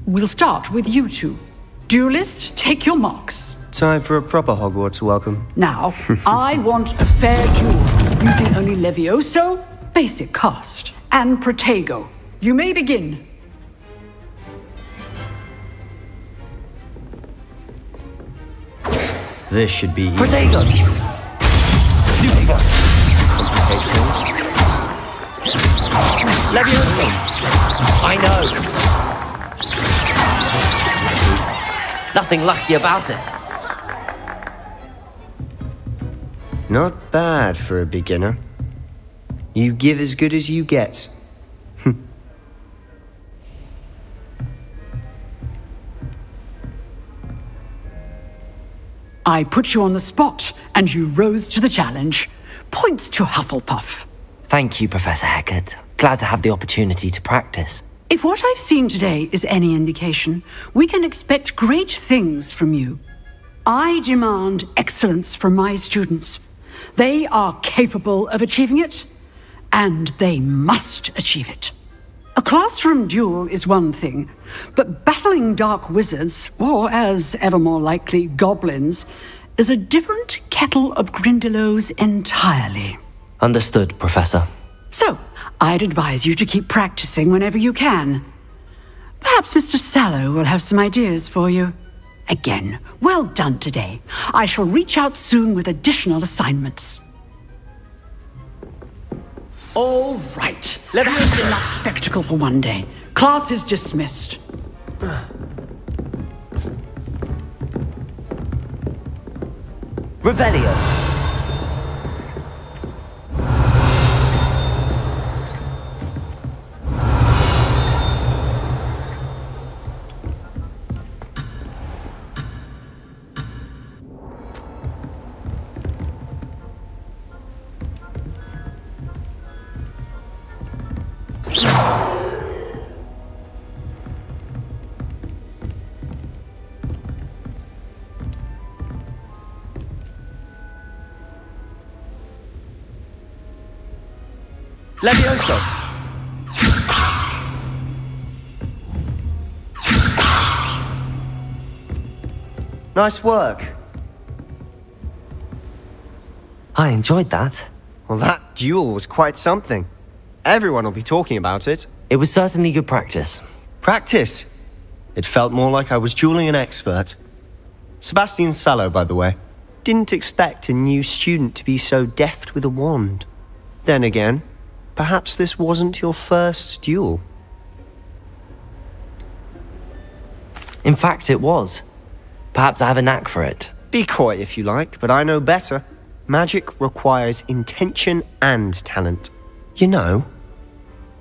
We'll start with you two. Duelists, take your marks. Time for a proper Hogwarts welcome. Now, I want a fair duel, using only Levioso, basic cast, and Protego. You may begin. This should be easy. Protego! Complicate things. Levioso! I know! Nothing lucky about it. Not bad for a beginner. You give as good as you get. I put you on the spot, and you rose to the challenge. Points to Hufflepuff. Thank you, Professor Hecat. Glad to have the opportunity to practice. If what I've seen today is any indication, we can expect great things from you. I demand excellence from my students. They are capable of achieving it, and they must achieve it. A classroom duel is one thing, but battling dark wizards, or as ever more likely, goblins, is a different kettle of Grindylows entirely. Understood, Professor. So, I'd advise you to keep practicing whenever you can. Perhaps Mr. Sallow will have some ideas for you. Again, well done today. I shall reach out soon with additional assignments. All right. That's enough spectacle for one day. Class is dismissed. Revelio. Levioso! Nice work. I enjoyed that. Well, that duel was quite something. Everyone will be talking about it. It was certainly good practice. Practice? It felt more like I was dueling an expert. Sebastian Sallow, by the way. Didn't expect a new student to be so deft with a wand. Then again, perhaps this wasn't your first duel. In fact, it was. Perhaps I have a knack for it. Be coy if you like, but I know better. Magic requires intention and talent. You know,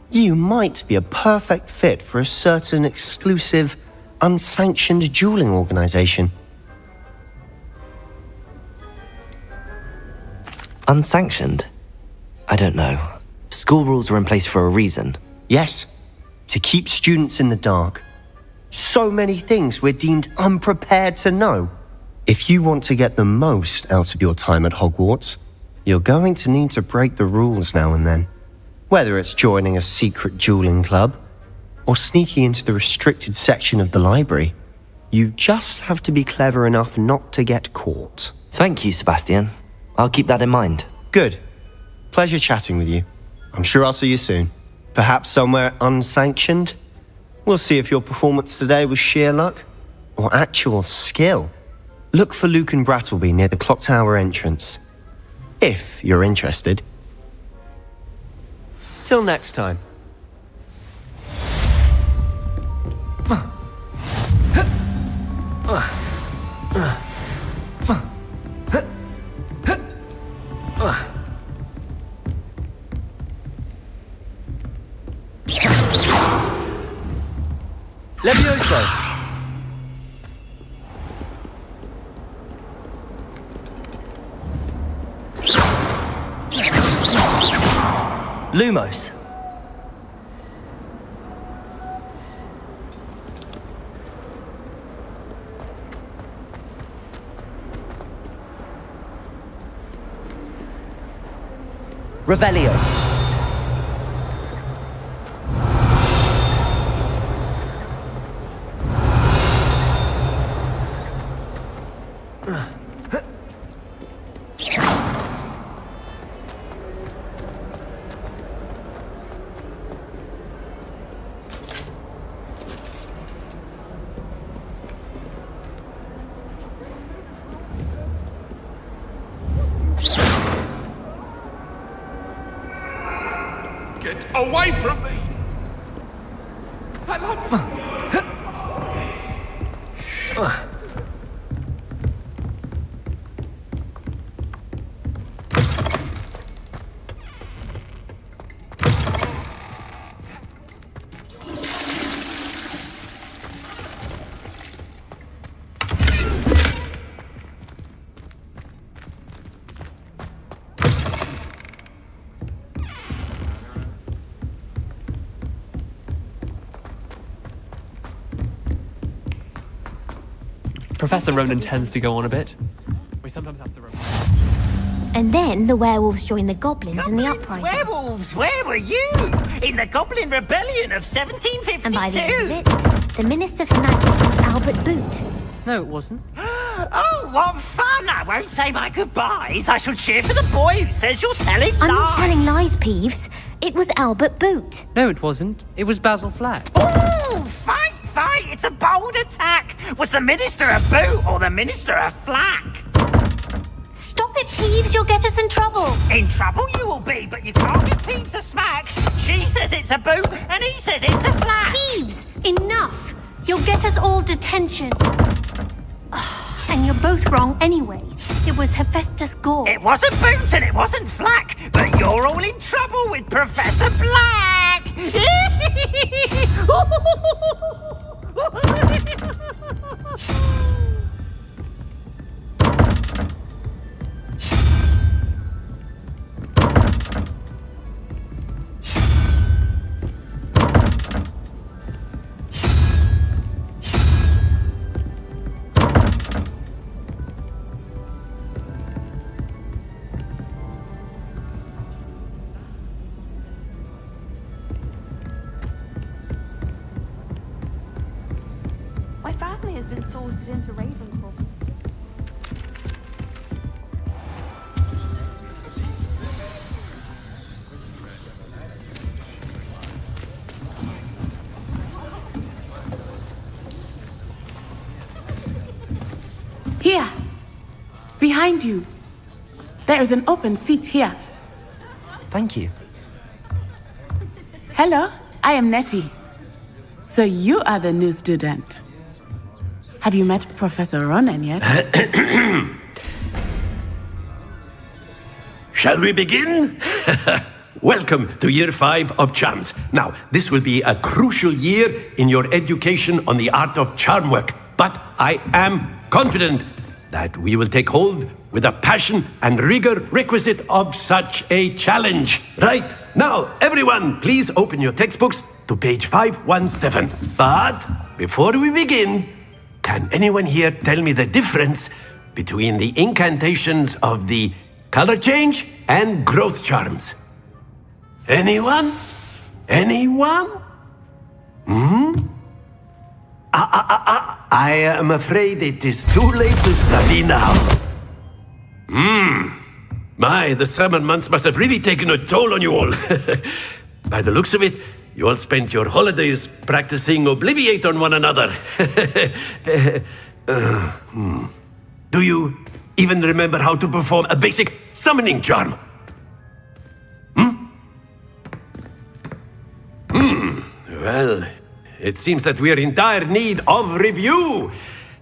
you might be a perfect fit for a certain exclusive, unsanctioned dueling organization. Unsanctioned? I don't know. School rules are in place for a reason. Yes, to keep students in the dark. So many things we're deemed unprepared to know. If you want to get the most out of your time at Hogwarts, you're going to need to break the rules now and then. Whether it's joining a secret dueling club, or sneaking into the restricted section of the library, you just have to be clever enough not to get caught. Thank you, Sebastian. I'll keep that in mind. Good. Pleasure chatting with you. I'm sure I'll see you soon. Perhaps somewhere unsanctioned? We'll see if your performance today was sheer luck or actual skill. Look for Luke and Brattleby near the clock tower entrance. If you're interested. Till next time. Levioso! Lumos! Revelio! Get away from me! Professor Ronan tends to go on a bit. We sometimes have to... And then the werewolves joined the goblins in the uprising. Werewolves, where were you? In the Goblin Rebellion of 1752? And by the end of it, the Minister for Magic was Albert Boot. No, it wasn't. Oh, what fun! I won't say my goodbyes. I shall cheer for the boy who says you're telling lies. I'm not telling lies, Peeves. It was Albert Boot. No, it wasn't. It was Basil Flack. Ooh, fight! It's a bold attack! Was the Minister a boot or the Minister a flack? Stop it, Peeves. You'll get us in trouble. In trouble you will be, but you can't give Peeves a smack. She says it's a boot and he says it's a flack. Peeves, enough. You'll get us all detention. And you're both wrong anyway. It was Hephaestus Gore. It wasn't boot and it wasn't flack, but you're all in trouble with Professor Black. My family has been sorted into Ravenclaw. Here, behind you. There is an open seat here. Thank you. Hello, I am Nettie. So you are the new student. Have you met Professor Ronan yet? Shall we begin? Welcome to Year 5 of Charms. Now, this will be a crucial year in your education on the art of charm work, but I am confident that we will take hold with the passion and rigor requisite of such a challenge. Right, now, everyone, please open your textbooks to page 517. But before we begin, can anyone here tell me the difference between the incantations of the color change and growth charms? Anyone? Anyone? I am afraid it is too late to study now. My, the summer months must have really taken a toll on you all. By the looks of it, you all spent your holidays practicing Obliviate on one another. Do you even remember how to perform a basic summoning charm? Well, it seems that we are in dire need of review.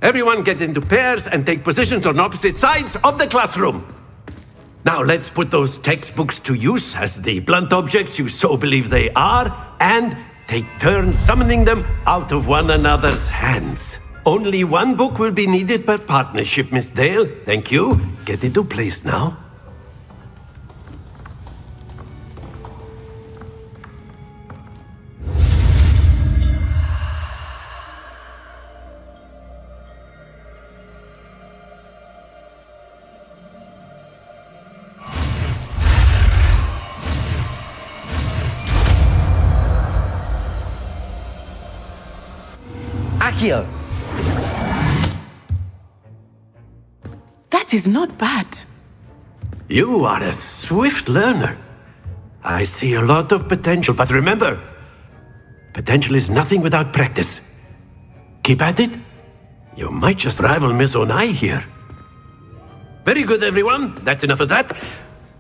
Everyone get into pairs and take positions on opposite sides of the classroom. Now let's put those textbooks to use as the blunt objects you so believe they are, and take turns summoning them out of one another's hands. Only one book will be needed per partnership, Miss Dale. Thank you. Get into place now. Accio! That is not bad. You are a swift learner. I see a lot of potential, but remember, potential is nothing without practice. Keep at it. You might just rival Miss Onai here. Very good, everyone. That's enough of that.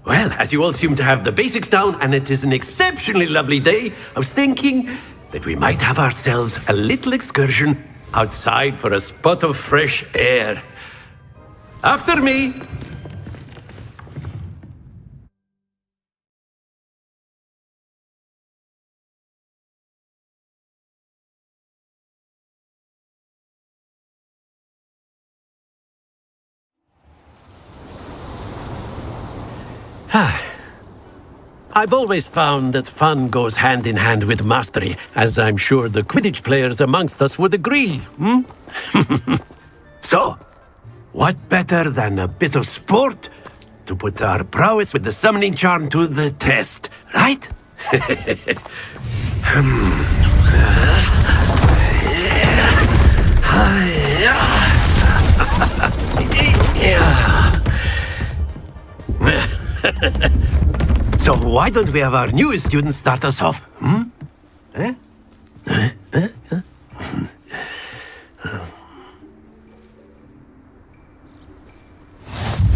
Well, as you all seem to have the basics down, and it is an exceptionally lovely day, I was thinking that we might have ourselves a little excursion outside for a spot of fresh air. After me! I've always found that fun goes hand in hand with mastery, as I'm sure the Quidditch players amongst us would agree, hmm? So, what better than a bit of sport to put our prowess with the summoning charm to the test, right? So why don't we have our newest student start us off, hmm?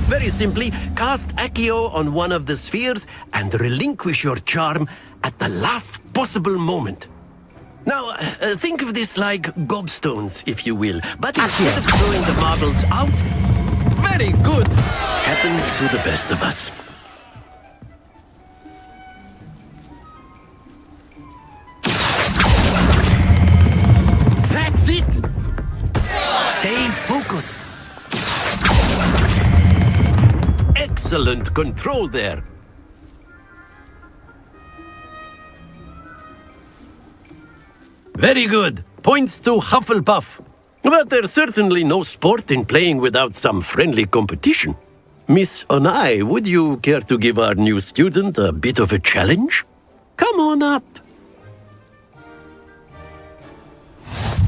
Very simply, cast Accio on one of the spheres and relinquish your charm at the last possible moment. Now, think of this like gobstones, if you will, but instead of throwing the marbles out, very good, happens to the best of us. That's it! Stay focused. Excellent control there. Very good. Points to Hufflepuff. But there's certainly no sport in playing without some friendly competition. Miss Onai, would you care to give our new student a bit of a challenge? Come on up.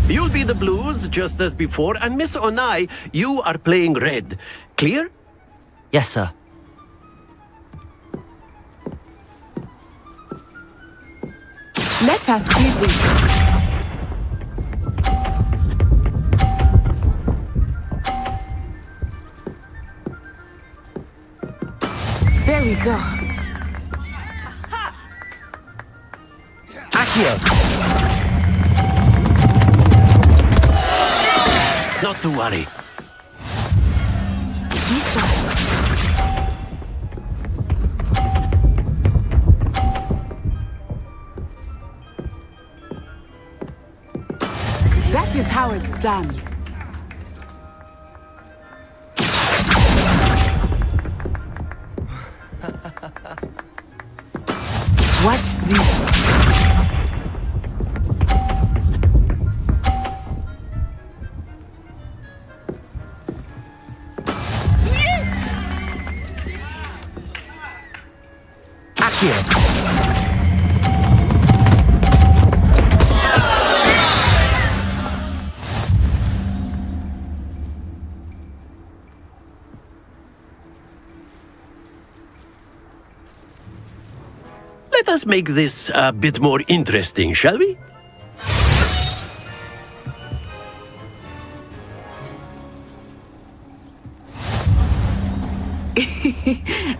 You'll be the blues, just as before, and Miss Onai, you are playing red. Clear? Yes, sir. Let us see this. There we go. Accio! Not to worry. That is how it's done. Watch this. Let us make this a bit more interesting, shall we?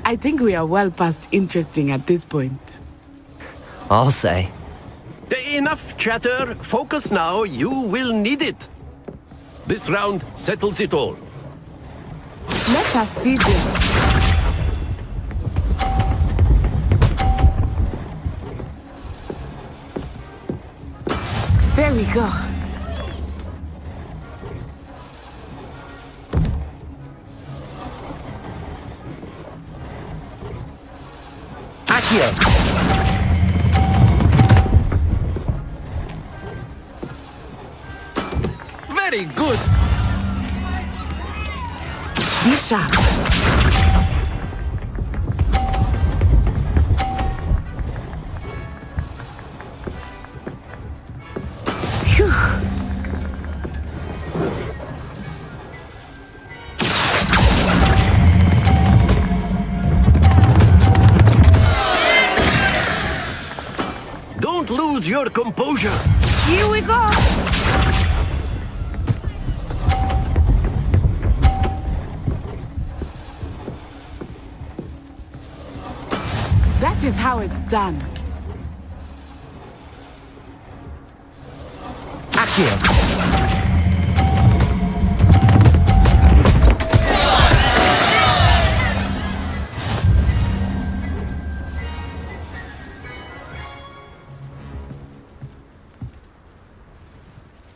I think we are well past interesting at this point. I'll say. Enough chatter. Focus now. You will need it. This round settles it all. Let us see this. There we go. Accio! Very good. Be sharp. Don't lose your composure. Here we go. That is how it's done. Accio!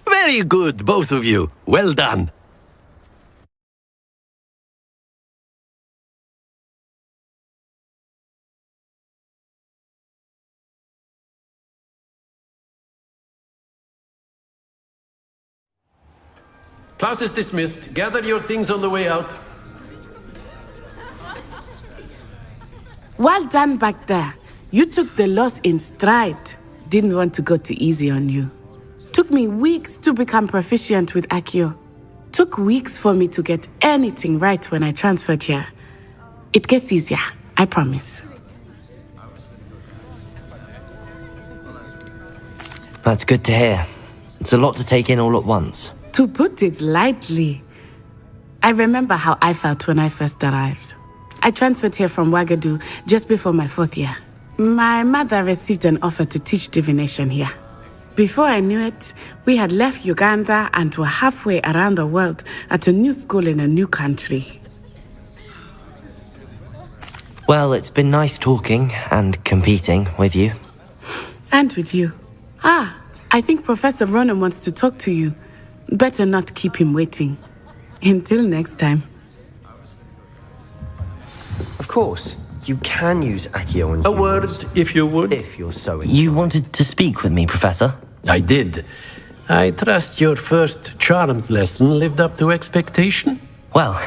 Very good, both of you. Well done. Class is dismissed. Gather your things on the way out. Well done back there. You took the loss in stride. Didn't want to go too easy on you. Took me weeks to become proficient with Accio. Took weeks for me to get anything right when I transferred here. It gets easier, I promise. That's good to hear. It's a lot to take in all at once. To put it lightly, I remember how I felt when I first arrived. I transferred here from Wagadu just before my 4th year. My mother received an offer to teach divination here. Before I knew it, we had left Uganda and were halfway around the world at a new school in a new country. Well, it's been nice talking and competing with you. And with you. I think Professor Ronan wants to talk to you. Better not keep him waiting. Until next time. Of course, you can use Accio on A word, if you would. If you're so You wanted to speak with me, Professor? I did. I trust your first charms lesson lived up to expectation? Well,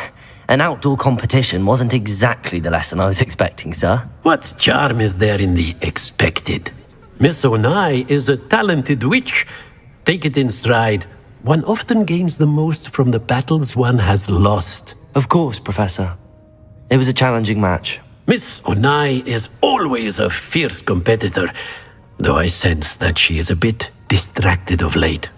an outdoor competition wasn't exactly the lesson I was expecting, sir. What charm is there in the expected? Miss Onai is a talented witch. Take it in stride. One often gains the most from the battles one has lost. Of course, Professor. It was a challenging match. Miss Onai is always a fierce competitor, though I sense that she is a bit distracted of late.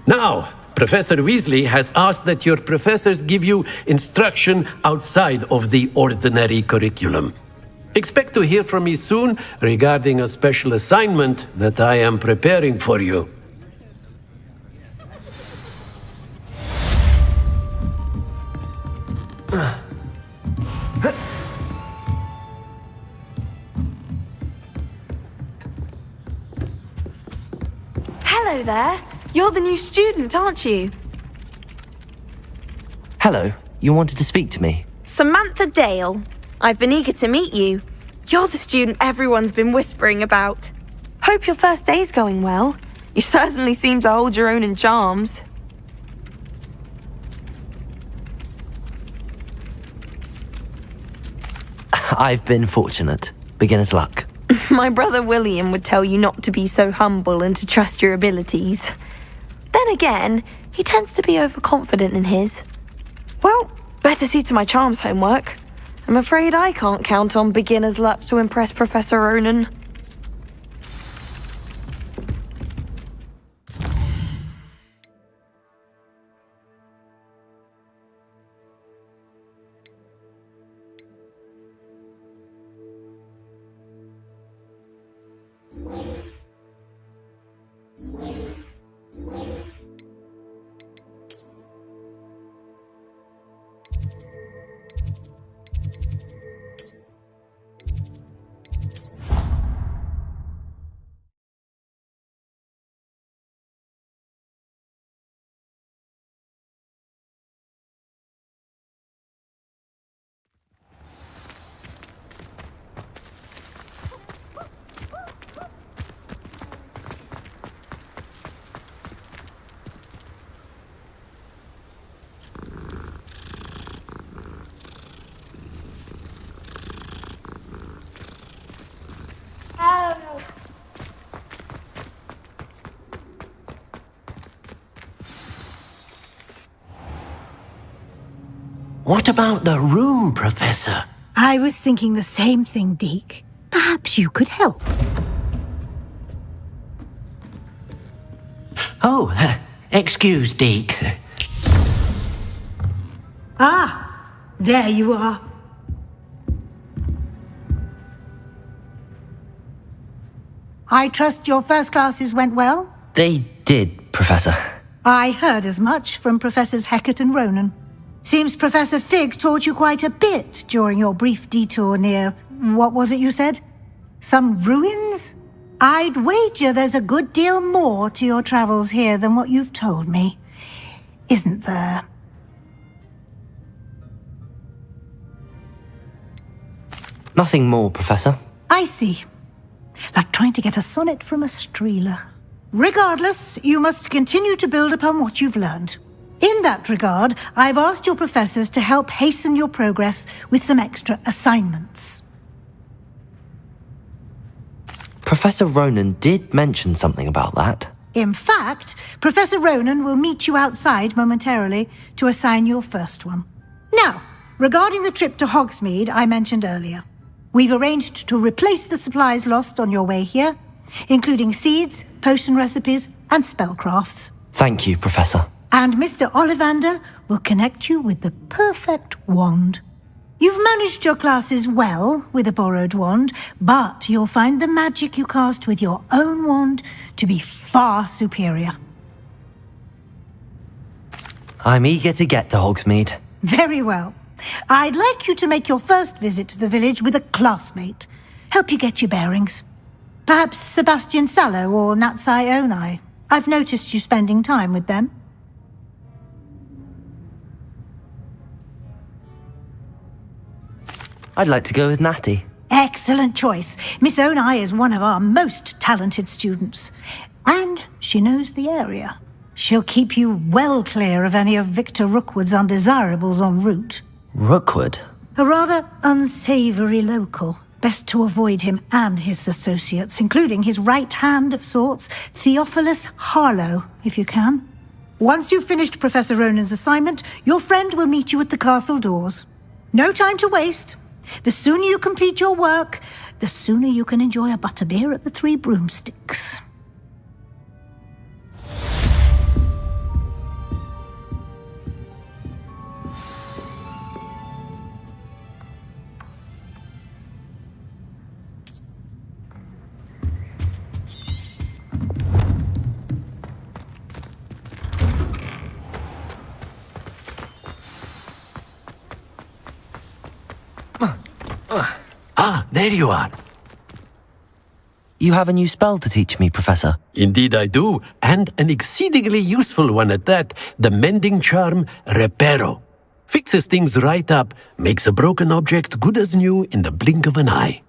Now, Professor Weasley has asked that your professors give you instruction outside of the ordinary curriculum. Expect to hear from me soon regarding a special assignment that I am preparing for you. Hello there. You're the new student, aren't you? Hello, you wanted to speak to me? Samantha Dale. I've been eager to meet you. You're the student everyone's been whispering about. Hope your first day's going well. You certainly seem to hold your own in charms. I've been fortunate. Beginner's luck. My brother William would tell you not to be so humble and to trust your abilities. Then again, he tends to be overconfident in his. Well, better see to my charms homework. I'm afraid I can't count on beginner's luck to impress Professor Ronan. What about the room, Professor? I was thinking the same thing, Deke. Perhaps you could help. Oh, excuse, Deke. Ah, there you are. I trust your first classes went well? They did, Professor. I heard as much from Professors Hecat and Ronan. Seems Professor Fig taught you quite a bit during your brief detour near, what was it you said? Some ruins? I'd wager there's a good deal more to your travels here than what you've told me. Isn't there? Nothing more, Professor. I see. Like trying to get a sonnet from a streeler. Regardless, you must continue to build upon what you've learned. In that regard, I've asked your professors to help hasten your progress with some extra assignments. Professor Ronan did mention something about that. In fact, Professor Ronan will meet you outside momentarily to assign your first one. Now, regarding the trip to Hogsmeade I mentioned earlier, we've arranged to replace the supplies lost on your way here, including seeds, potion recipes, and spellcrafts. Thank you, Professor. And Mr. Ollivander will connect you with the perfect wand. You've managed your classes well with a borrowed wand, but you'll find the magic you cast with your own wand to be far superior. I'm eager to get to Hogsmeade. Very well. I'd like you to make your first visit to the village with a classmate. Help you get your bearings. Perhaps Sebastian Sallow or Natsai Onai. I've noticed you spending time with them. I'd like to go with Natty. Excellent choice. Miss Onai is one of our most talented students. And she knows the area. She'll keep you well clear of any of Victor Rookwood's undesirables en route. Rookwood? A rather unsavory local. Best to avoid him and his associates, including his right hand of sorts, Theophilus Harlow, if you can. Once you've finished Professor Ronan's assignment, your friend will meet you at the castle doors. No time to waste. The sooner you complete your work, the sooner you can enjoy a butterbeer at the Three Broomsticks. There you are. You have a new spell to teach me, Professor. Indeed I do, and an exceedingly useful one at that. The mending charm, Reparo. Fixes things right up, makes a broken object good as new in the blink of an eye.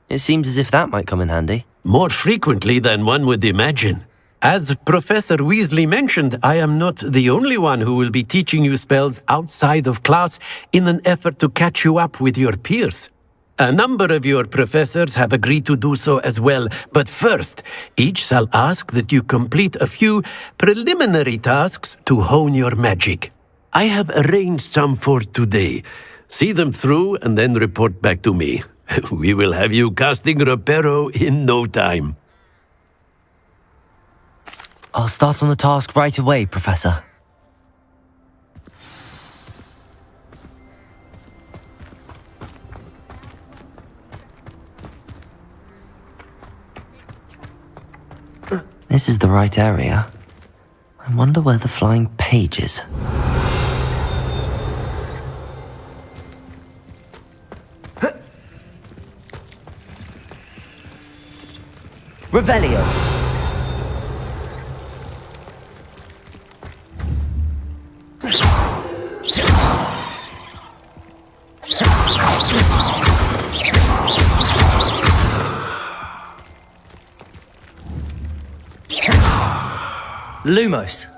It seems as if that might come in handy. More frequently than one would imagine. As Professor Weasley mentioned, I am not the only one who will be teaching you spells outside of class in an effort to catch you up with your peers. A number of your professors have agreed to do so as well, but first, each shall ask that you complete a few preliminary tasks to hone your magic. I have arranged some for today. See them through and then report back to me. We will have you casting Reparo in no time. I'll start on the task right away, Professor. This is the right area. I wonder where the flying page is. Revelio! Lumos.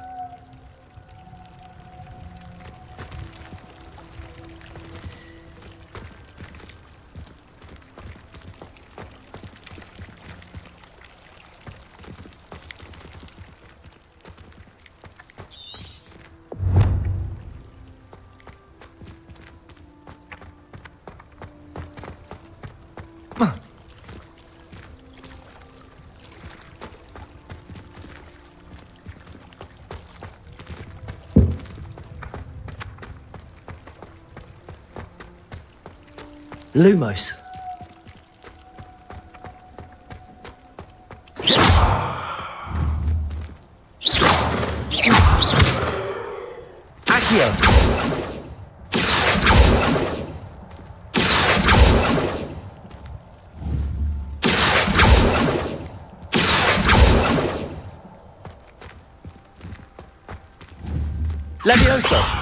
Lumos. Accio! Levioso!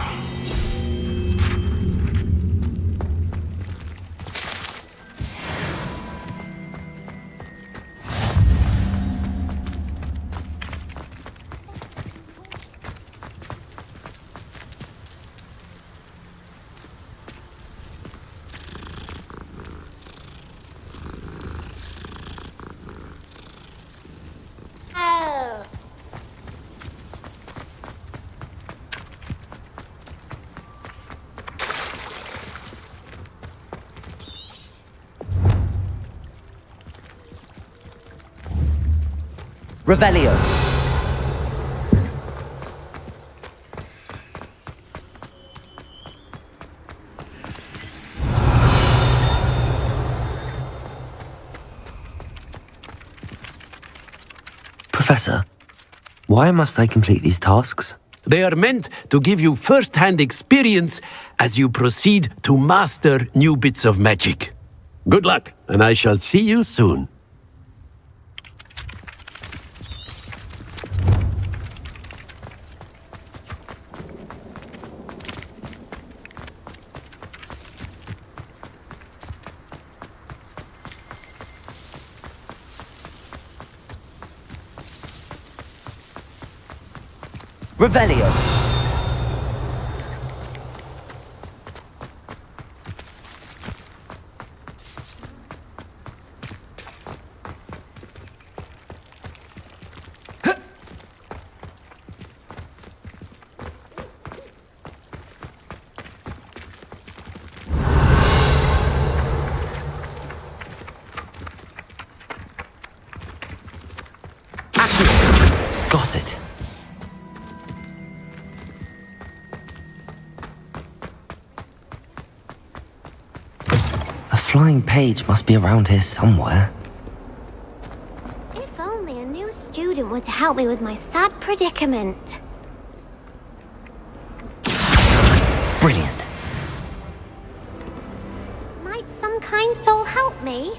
Revelio. Professor, why must I complete these tasks? They are meant to give you first-hand experience as you proceed to master new bits of magic. Good luck, and I shall see you soon. Revelio. Got it. A flying page must be around here somewhere. If only a new student were to help me with my sad predicament. Brilliant. Might some kind soul help me?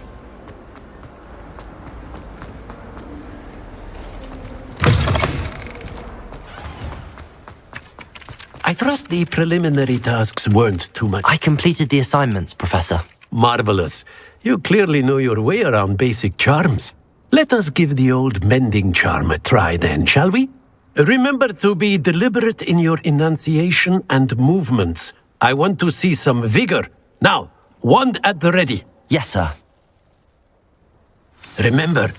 I trust the preliminary tasks weren't too much. I completed the assignments, Professor. Marvelous. You clearly know your way around basic charms. Let us give the old mending charm a try then, shall we? Remember to be deliberate in your enunciation and movements. I want to see some vigor. Now, wand at the ready. Yes, sir. Remember,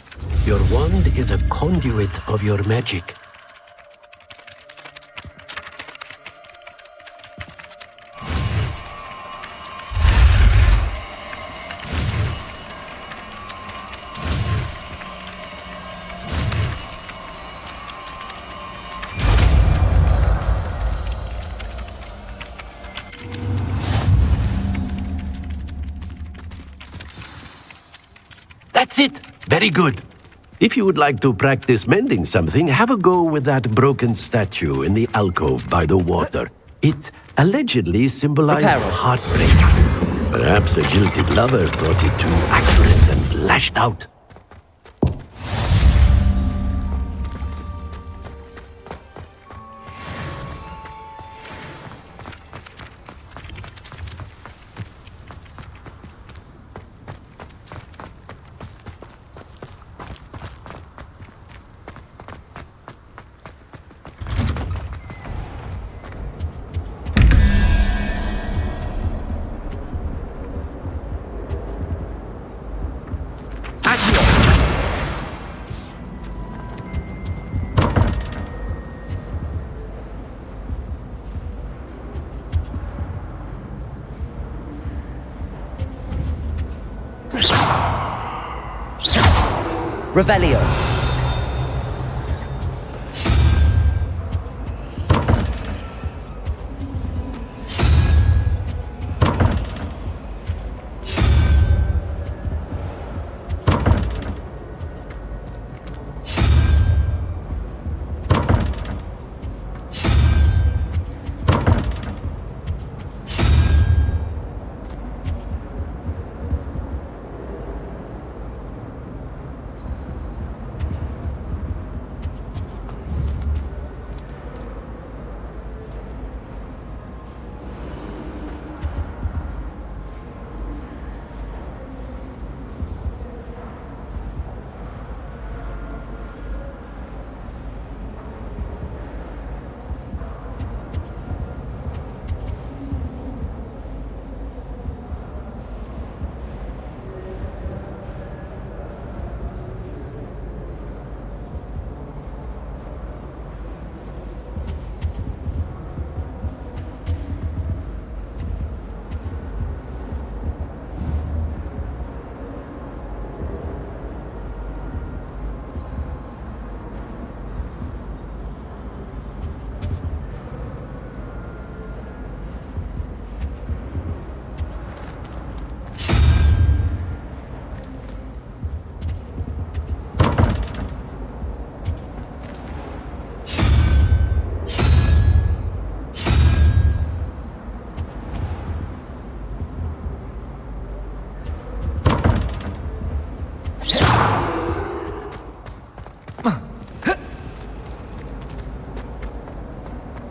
your wand is a conduit of your magic. That's it! Very good. If you would like to practice mending something, have a go with that broken statue in the alcove by the water. It allegedly symbolized heartbreak. Perhaps a jilted lover thought it too accurate and lashed out. Revelio.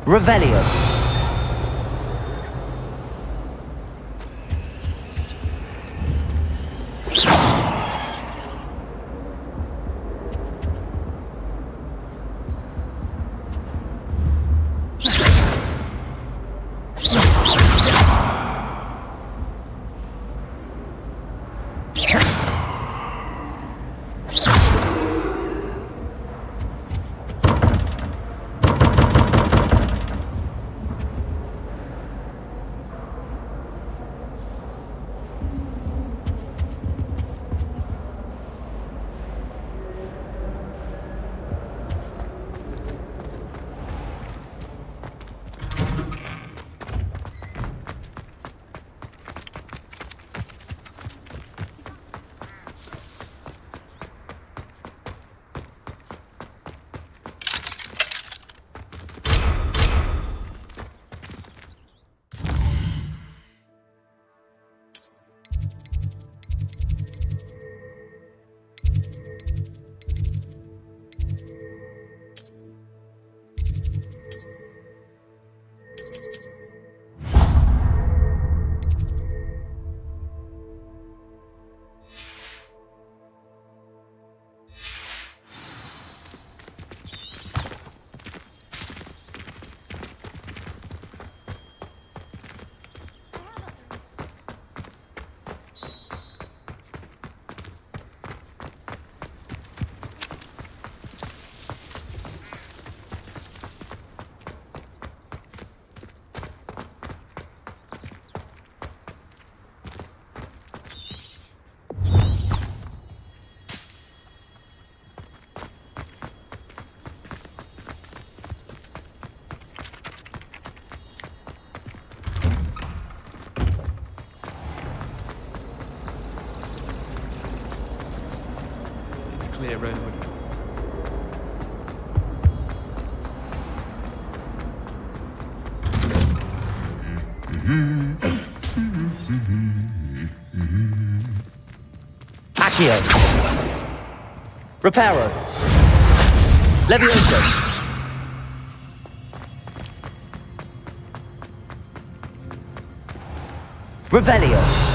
Revelio. Clear road. Accio. Reparo. Levioso. Revelio.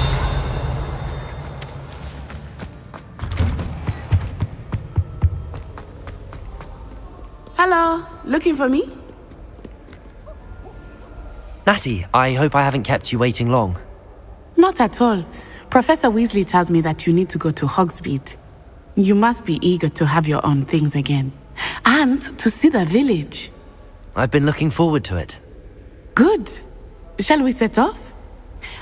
Hello, looking for me? Natty, I hope I haven't kept you waiting long. Not at all. Professor Weasley tells me that you need to go to Hogsmeade. You must be eager to have your own things again. And to see the village. I've been looking forward to it. Good. Shall we set off?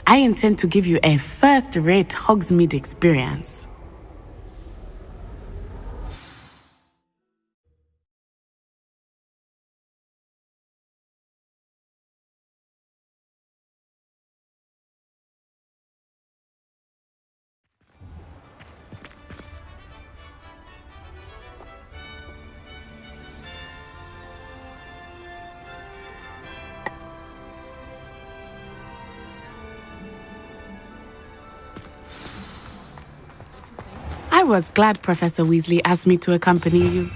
I intend to give you a first-rate Hogsmeade experience. I was glad Professor Weasley asked me to accompany you.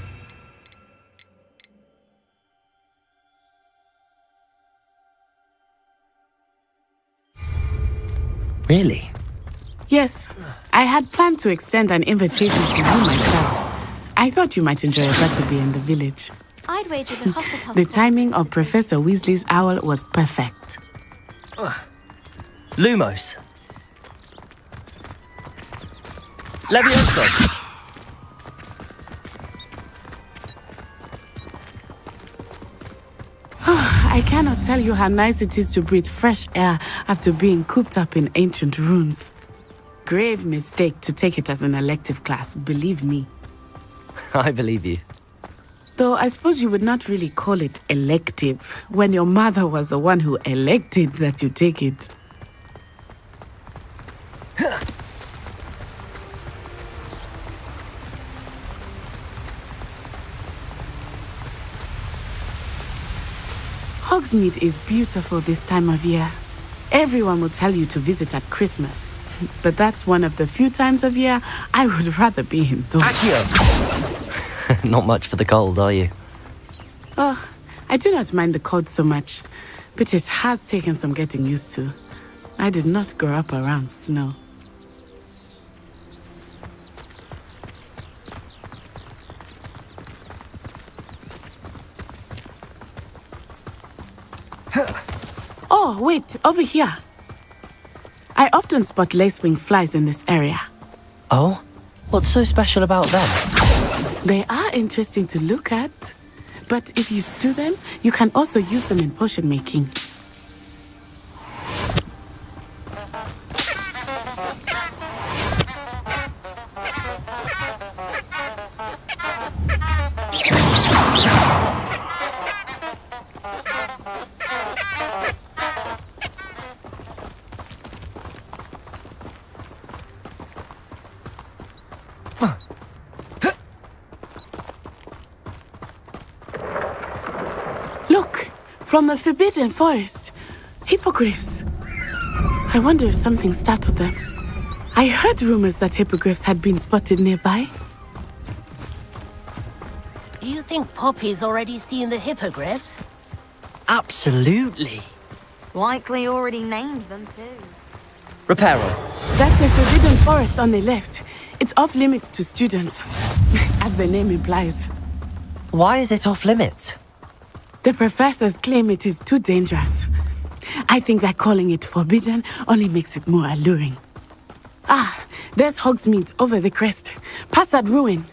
Really? Yes, I had planned to extend an invitation to you myself. I thought you might enjoy a butterbeer in the village. I'd wager the Hufflepuff. The timing of Professor Weasley's owl was perfect. Lumos. Levioso. I cannot tell you how nice it is to breathe fresh air after being cooped up in ancient rooms. Grave mistake to take it as an elective class, believe me. I believe you. Though I suppose you would not really call it elective when your mother was the one who elected that you take it. Hogsmeade is beautiful this time of year. Everyone will tell you to visit at Christmas. But that's one of the few times of year I would rather be indoors. Not much for the cold, are you? Oh, I do not mind the cold so much, but it has taken some getting used to. I did not grow up around snow. Oh, wait, over here. I often spot lacewing flies in this area. Oh? What's so special about them? They are interesting to look at, but if you stew them, you can also use them in potion making. Look, from the Forbidden Forest, hippogriffs. I wonder if something startled them. I heard rumors that hippogriffs had been spotted nearby. Do you think Poppy's already seen the hippogriffs? Absolutely. Likely already named them too. Reparo. That's the Forbidden Forest on the left. It's off limits to students, as the name implies. Why is it off limits? The professors claim it is too dangerous. I think that calling it forbidden only makes it more alluring. Ah, there's Hogsmeade over the crest. Past that ruin.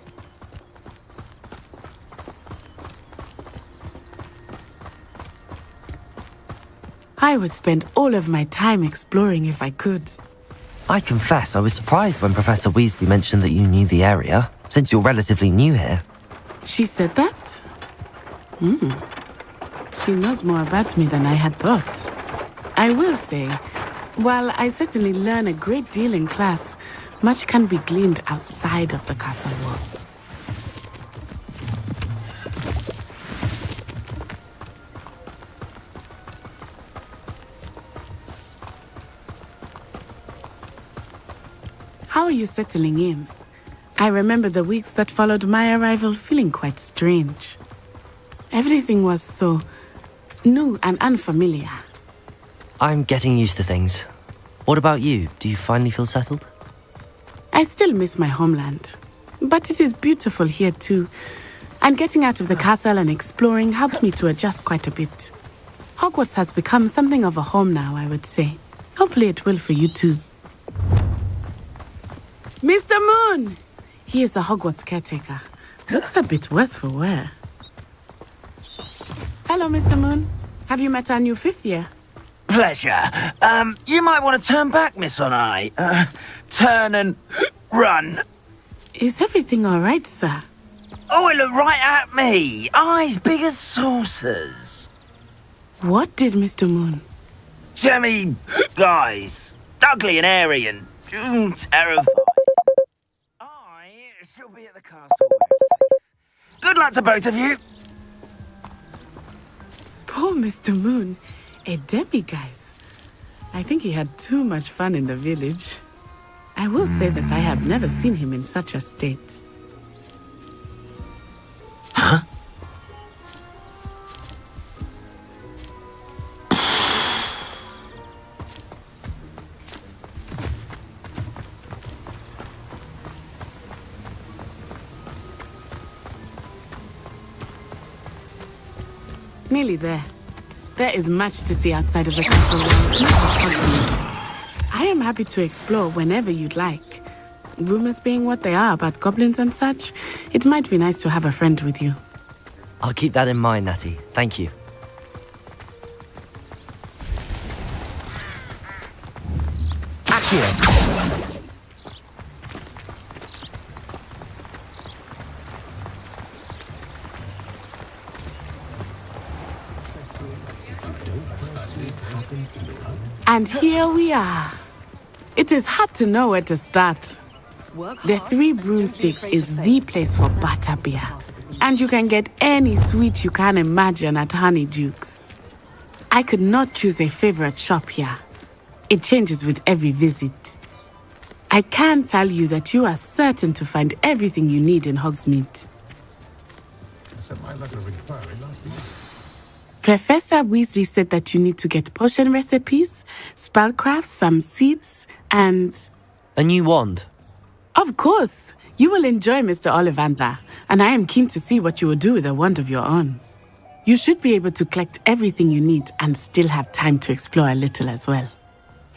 I would spend all of my time exploring if I could. I confess I was surprised when Professor Weasley mentioned that you knew the area, since you're relatively new here. She said that? She knows more about me than I had thought. I will say, while I certainly learn a great deal in class, much can be gleaned outside of the castle walls. How are you settling in? I remember the weeks that followed my arrival feeling quite strange. Everything was so new and unfamiliar. I'm getting used to things. What about you? Do you finally feel settled? I still miss my homeland, but it is beautiful here too. And getting out of the castle and exploring helped me to adjust quite a bit. Hogwarts has become something of a home now, I would say. Hopefully it will for you too. Mr. Moon! He is the Hogwarts caretaker. Looks a bit worse for wear. Hello, Mr. Moon. Have you met our new fifth year? Pleasure. You might want to turn back, Miss Onai. Turn and run. Is everything all right, sir? Oh, it looked right at me. Eyes big as saucers. What did Mr. Moon? Jemmy guys. Ugly and airy and terrifying. I shall be at the castle when it's safe. Good luck to both of you. Poor Mr. Moon. A demiguise. I think he had too much fun in the village. I will say that I have never seen him in such a state. Huh? Nearly there. There is much to see outside of the castle walls. I am happy to explore whenever you'd like. Rumors being what they are about goblins and such, it might be nice to have a friend with you. I'll keep that in mind, Natty. Thank you. Accio! And here we are. It is hard to know where to start. The Three Broomsticks is the place for butterbeer. And you can get any sweet you can imagine at Honeydukes. I could not choose a favorite shop here. It changes with every visit. I can tell you that you are certain to find everything you need in Hogsmeade. Professor Weasley said that you need to get potion recipes, spellcrafts, some seeds, and... A new wand. Of course! You will enjoy Mr. Ollivander, and I am keen to see what you will do with a wand of your own. You should be able to collect everything you need and still have time to explore a little as well.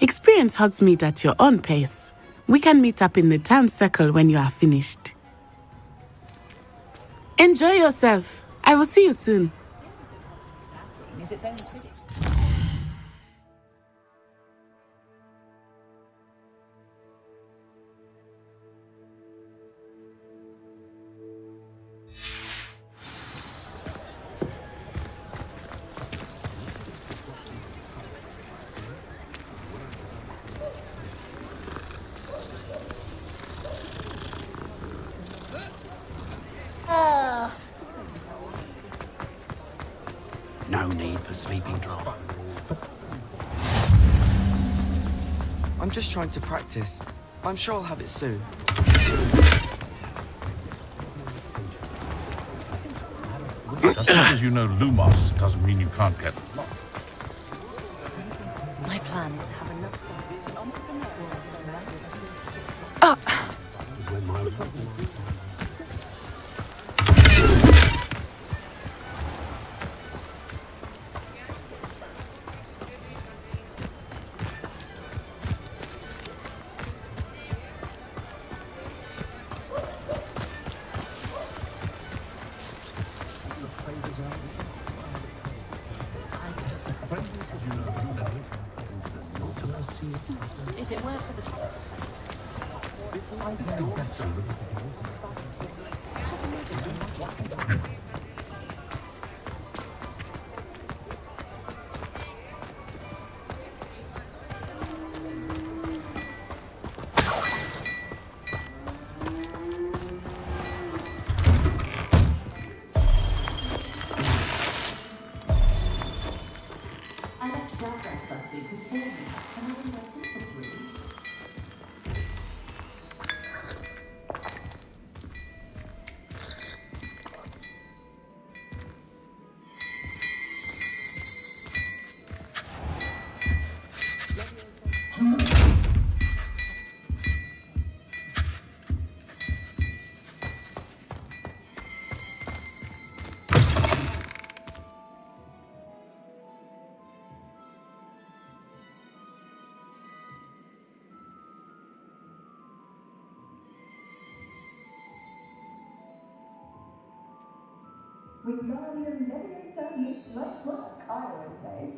Experience Hogsmeade at your own pace. We can meet up in the town circle when you are finished. Enjoy yourself. I will see you soon. No need for sleeping drop. I'm just trying to practice. I'm sure I'll have it soon. Just because you know Lumos doesn't mean you can't get lost. My plan is to have enough confusion on If it weren't for the... With Marion Leviosa, it's much work, I always say.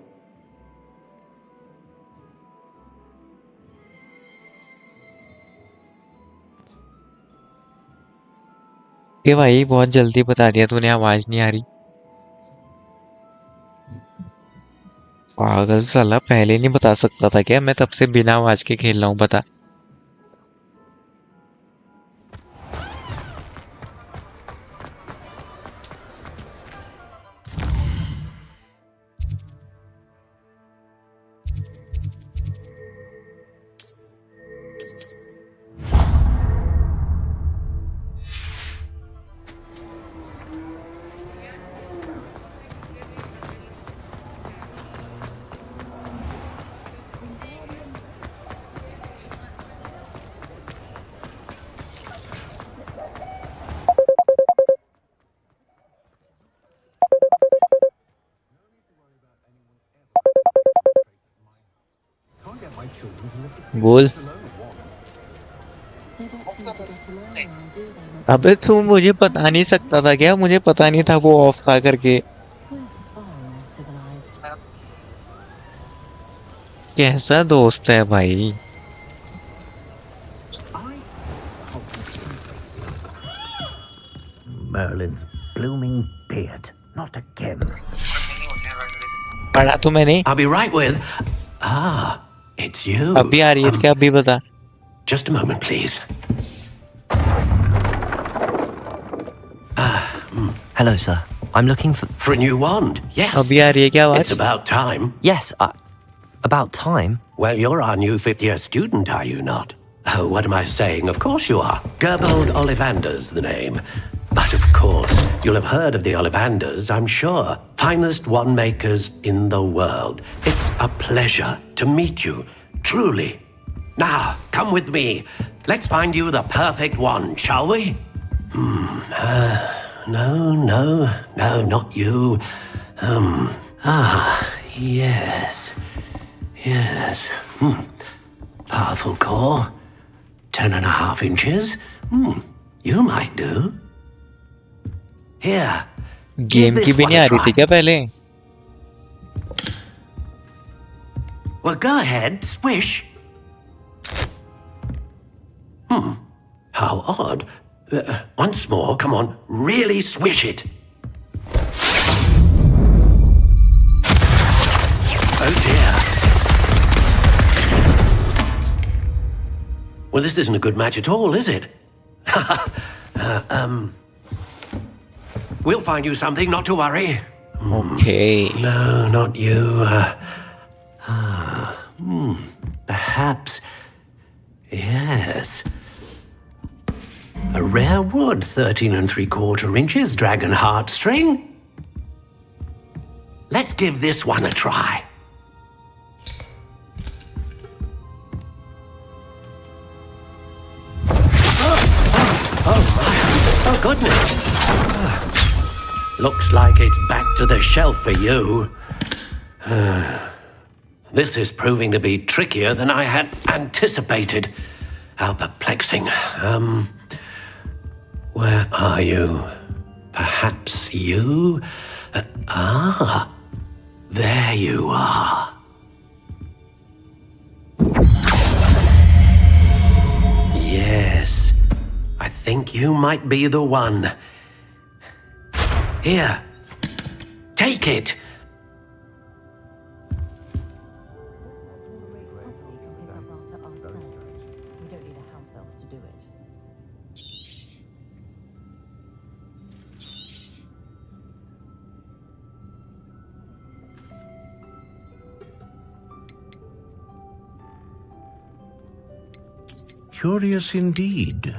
ये भाई बहुत जल्दी बता दिया तूने आवाज नहीं आ रही पागल साला पहले नहीं बता सकता था क्या मैं तब से बिना आवाज के खेल रहा हूँ बता बोल अबे तू मुझे बता नहीं सकता था क्या मुझे पता नहीं था वो ऑफ था करके कैसा दोस्त है भाई Merlin's blooming beard. Not again. पढ़ा तो मैंने I'll be right with. Ah, it's you. अभी आ रही है क्या अभी बता Just a moment, please. Hello, sir. I'm looking for a new wand. Yes. अभी आ रही है क्या आवाज It's about time. Yes, about time. Well, you're our new fifth-year student, are you not? Oh, what am I saying? Of course you are. Gerbold Ollivander's the name. But of course, you'll have heard of the Ollivanders, I'm sure. finest wand makers in the world. It's a pleasure to meet you, truly. Now, come with me. Let's find you the perfect wand, shall we? No, not you. Yes. Powerful core. 10.5 inches. You might do. Here. Game की भी नहीं आ रही थी क्या पहले? Well, go ahead, swish. How odd. Once more, come on, really swish it. Oh dear. Well, this isn't a good match at all, is it? We'll find you something, not to worry. Okay. No, not you. Perhaps. Yes. A rare wood, 13 3/4 inches, dragon heartstring. Let's give this one a try. Oh, goodness. Looks like it's back to the shelf for you. This is proving to be trickier than I had anticipated. How perplexing. Where are you? Perhaps you? There you are. Yes, I think you might be the one. Here, take it. Curious indeed.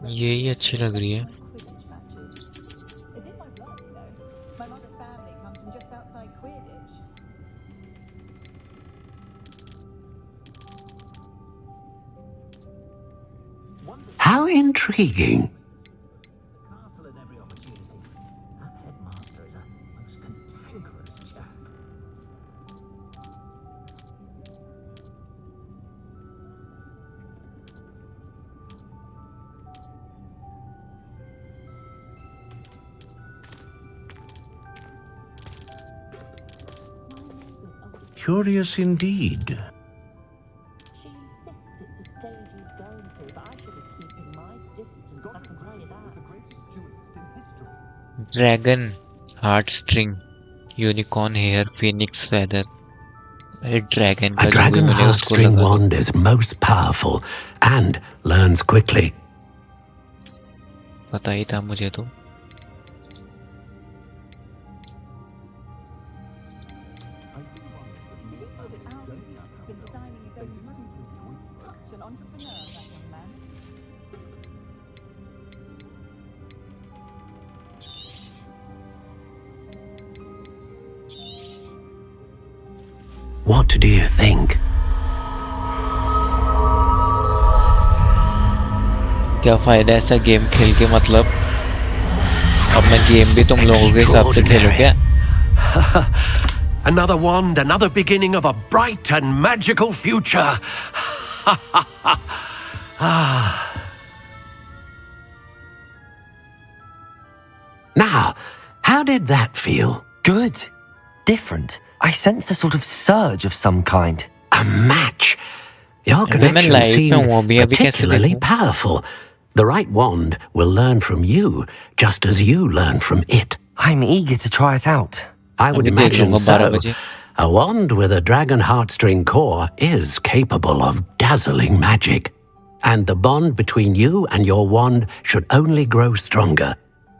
यही अच्छी लग रही है. How intriguing. Curious indeed. Dragon, heartstring, unicorn hair, phoenix feather. A dragon A dragon heartstring wand is most powerful and learns quickly. पता ही था मुझे तो. What do you think? क्या फायदा ऐसा गेम खेल के, मतलब अब मैं गेम भी तुम लोगों के हिसाब से खेलूं क्या? Another wand, another beginning of a bright and magical future. Now, how did that feel? Good. Different. I sensed a sort of surge of some kind. A match. Your connection seemed particularly powerful. The right wand will learn from you, just as you learn from it. I'm eager to try it out. I would imagine so. A wand with a dragon heartstring core is capable of dazzling magic. And the bond between you and your wand should only grow stronger.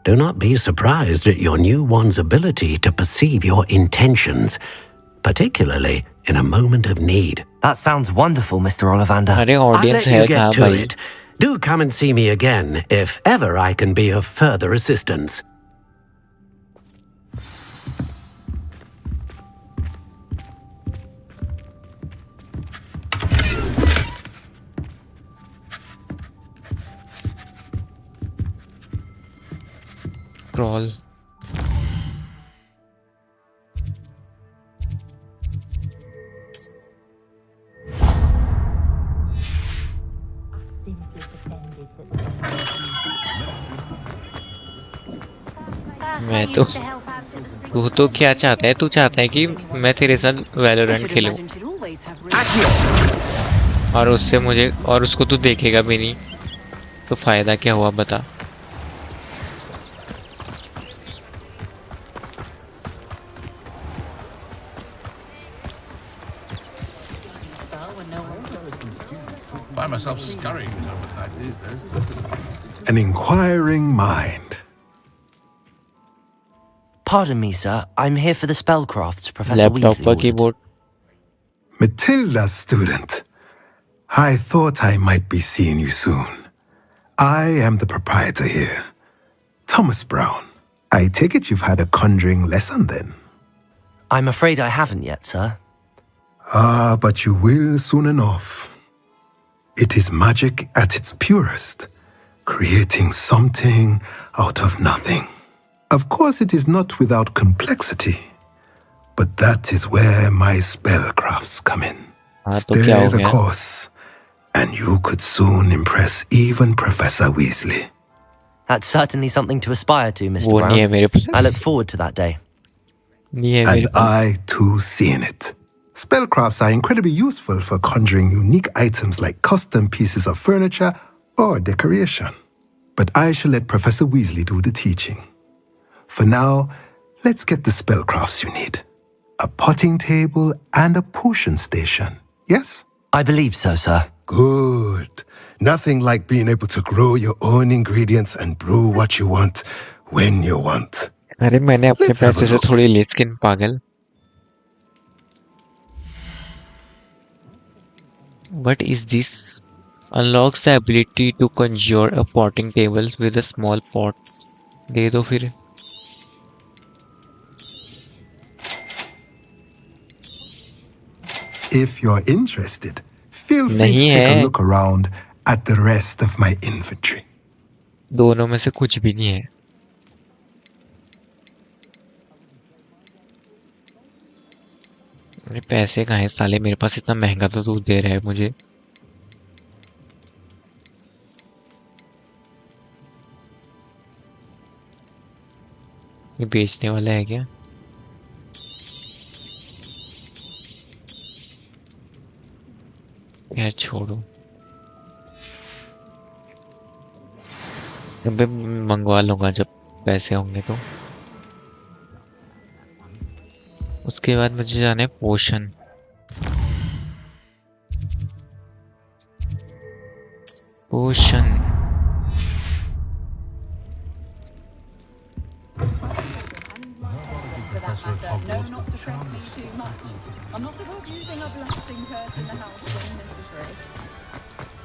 Do not be surprised at your new wand's ability to perceive your intentions, particularly in a moment of need. That sounds wonderful, Mr. Ollivander. अरे I'll audience let है you कहाँ get to भाई? it. Do come and see me again if ever I can be of further assistance. Crawl. मैं तो तू तो क्या चाहता है? तू चाहता है कि मैं तेरे साथ वैलोरेंट खेलूं और उससे मुझे और उसको तू देखेगा भी नहीं, तो फायदा क्या हुआ बता? Find myself scurrying over that. An inquiring mind. Pardon me, sir. I'm here for the spellcrafts Professor Laptop Weasley पर ordered. Keyboard. Matilda's student. I thought I might be seeing you soon. I am the proprietor here, Thomas Brown. I take it you've had a conjuring lesson then? I'm afraid I haven't yet, sir. Ah, but you will soon enough. It is magic at its purest, creating something out of nothing. Of course, it is not without complexity, but that is where my spellcrafts come in. Stay the course, and you could soon impress even Professor Weasley. That's certainly something to aspire to, Mr. वो नहीं है मेरे Brown. Pass. I look forward to that day. नहीं है मेरे And I too seeing it. Spellcrafts are incredibly useful for conjuring unique items like custom pieces of furniture or decoration. But I shall let Professor Weasley do the teaching. For now, let's get the spellcrafts you need. A potting table and a potion station, yes? I believe so, sir. Good. Nothing like being able to grow your own ingredients and brew what you want when you want. अरे मैंने अपने पैसे से थोड़ी ली skin पागल. What is this? Unlocks the ability to conjure a potting tables with a small pot. दे दो फिर. If you're interested, feel free to take a look around at the rest of my inventory. दोनों में से कुछ भी नहीं है. अरे पैसे कहाँ हैं साले? मेरे पास इतना महंगा तो दूध दे रहा है मुझे. ये बेचने वाला है क्या? यार छोड़ो. अबे मंगवा लूंगा जब पैसे होंगे तो. उसके बाद मुझे जाना है पोशन. पोशन I'm not above using a blasting curse in the house when necessary.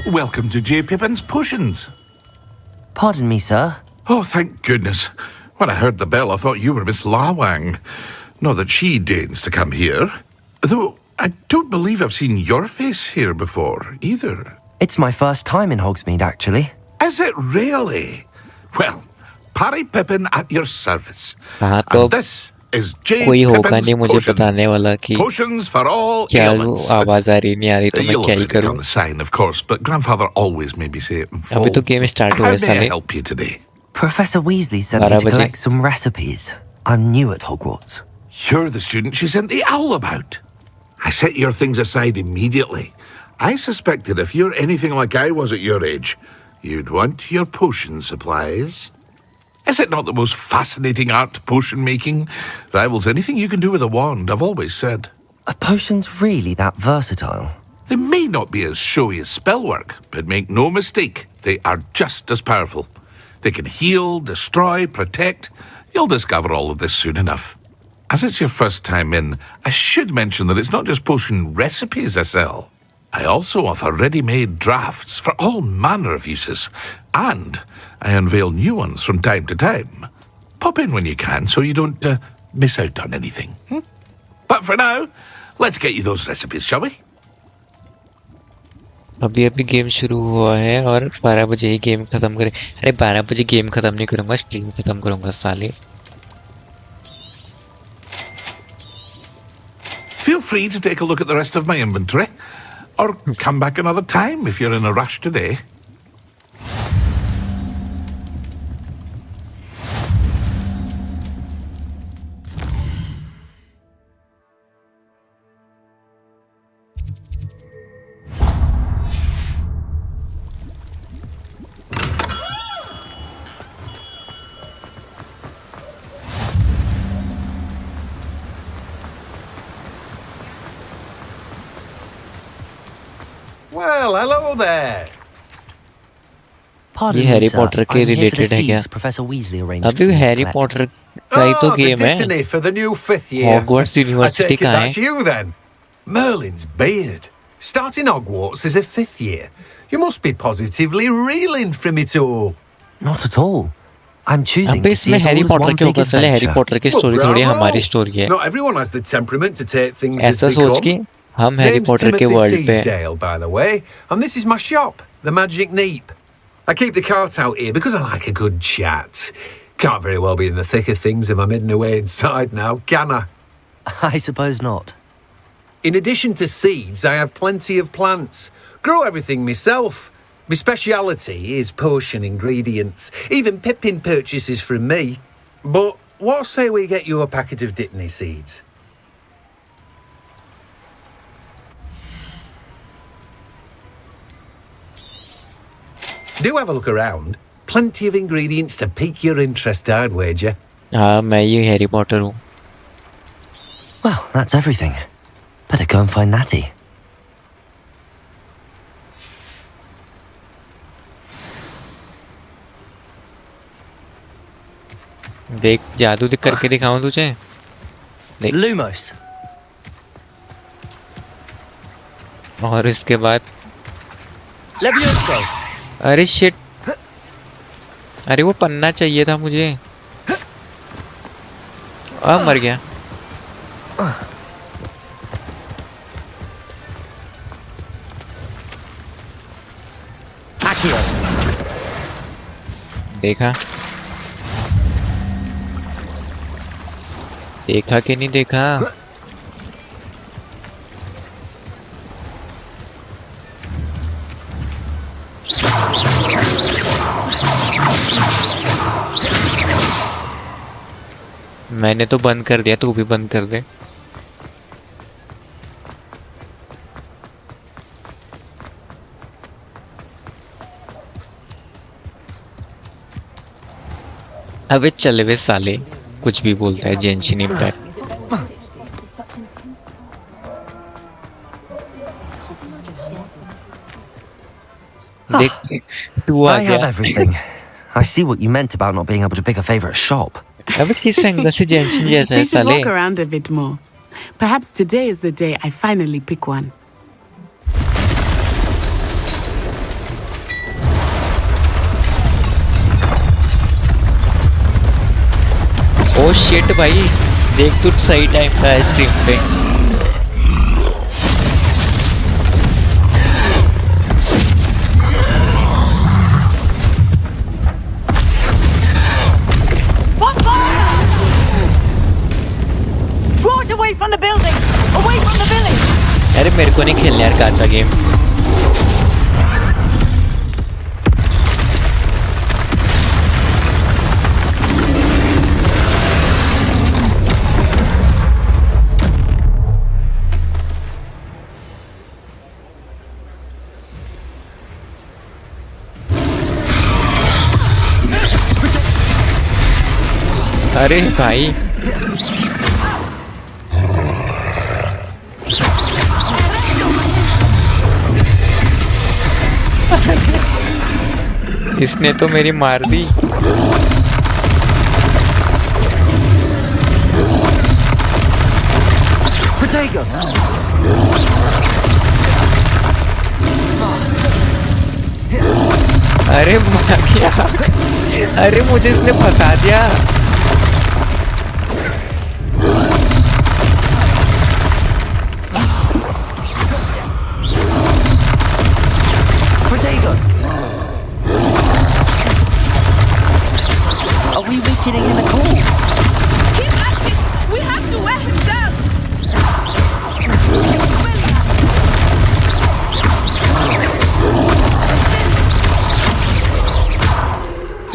Welcome to J. Pippin's Potions. Pardon me, sir. Oh, thank goodness. When I heard the bell, I thought you were Miss Lawang. Not that she deigns to come here. Though I don't believe I've seen your face here before, either. It's my first time in Hogsmeade, actually. Is it really? Well, Parry Pippin at your service. हाँ तो And this is J. कोई होगा Pippin's नहीं मुझे बताने वाला कि Potions for all क्या ailments. आवाज आ रही नहीं आ रही तो मैं You'll क्या have ही read it करूं. on the sign, of course, but Grandfather always made me say it in full. अभी तो गेम स्टार्ट हुआ How है may I साले. help you today? Professor Weasley sent me 12 to बजे. collect some recipes. I'm new at Hogwarts. You're the student she sent the owl about. I set your things aside immediately. I suspected if you're anything like I was at your age, you'd want your potion supplies. Is it not the most fascinating art, potion making? Rivals anything you can do with a wand, I've always said. Are potions really that versatile? They may not be as showy as spellwork, but make no mistake, they are just as powerful. They can heal, destroy, protect. You'll discover all of this soon enough. As it's your first time in, I should mention that it's not just potion recipes I sell. I also offer ready-made drafts for all manner of uses, and I unveil new ones from time to time. Pop in when you can so you don't miss out on anything. But for now, let's get you those recipes, shall we? अभी अभी game शुरू हुआ है और 12 बजे ही game खत्म करें। अरे 12 बजे गेम खत्म नहीं करूंगा, स्ट्रीम खत्म करूंगा साले। Feel free to take a look at the rest of my inventory, or come back another time if you're in a rush today. Well, hello there. Pardon ये me, हैरी sir. पॉटर के I'm here for the related है क्या? seeds Professor Weasley arranged अभी for me to Harry collect. Potter का ही तो the game है। Dittany for the new 5th year. Hogwarts I University take it कहाँ that's है? you then. Merlin's beard. Starting Hogwarts as a 5th year. You must be positively reeling from it all. Not at all. I'm choosing अबे to see इसमें it Harry all as Potter one के big ऊपर चले, Harry adventure. Potter की story थोड़ी हमारी story है। Not everyone has the temperament to take things as ऐसा they सोच come. के हम हैरी Name's पॉटर के Timothy वर्ल्ड पे Teasdale, by the way, and this is my shop, the Magic Neep. I keep the cart out here because I like a good chat. Can't very well be in the thick of things if I'm hidden away inside now, can I? I suppose not. In addition to seeds, I have plenty of plants. Grow everything myself. My speciality is potion ingredients. Even Pippin purchases from me. But what say we get you a packet of Dittany seeds? Do have a look around. Plenty of ingredients to pique your interest, I'd wager. हाँ मैं ये Harry Potter हूँ। Well, that's everything. Better go and find Natty. देख जादू करके दिखाऊं तुझे? देख Lumos. और इसके बाद Levioso. अरे शिट, अरे वो पन्ना चाहिए था मुझे। मर गया। Accio. देखा देखा कि नहीं देखा? मैंने तो बंद कर दिया, तू भी बंद कर दे। अबे चले वे साले, कुछ भी बोलता है जेंशिन इम्पैक्ट। देख तू आ I have गया। everything. I see what you meant about not being able to pick a favorite shop. अबे किस एंगल से जेंशिन जैसा है We should साले? walk around a bit more. Perhaps today is the day I finally pick one. Oh shit भाई, देख तू सही टाइम पे है स्ट्रीम पे। Draw it away from the building! Away from the village! अरे मेरे को नहीं खेलना यार काचा गेम। अरे भाई इसने तो मेरी मार दी। Protego! अरे मार दिया। अरे मुझे इसने फंसा दिया। Protego! Are we weakening him at all? Keep at it! We have to wear him down!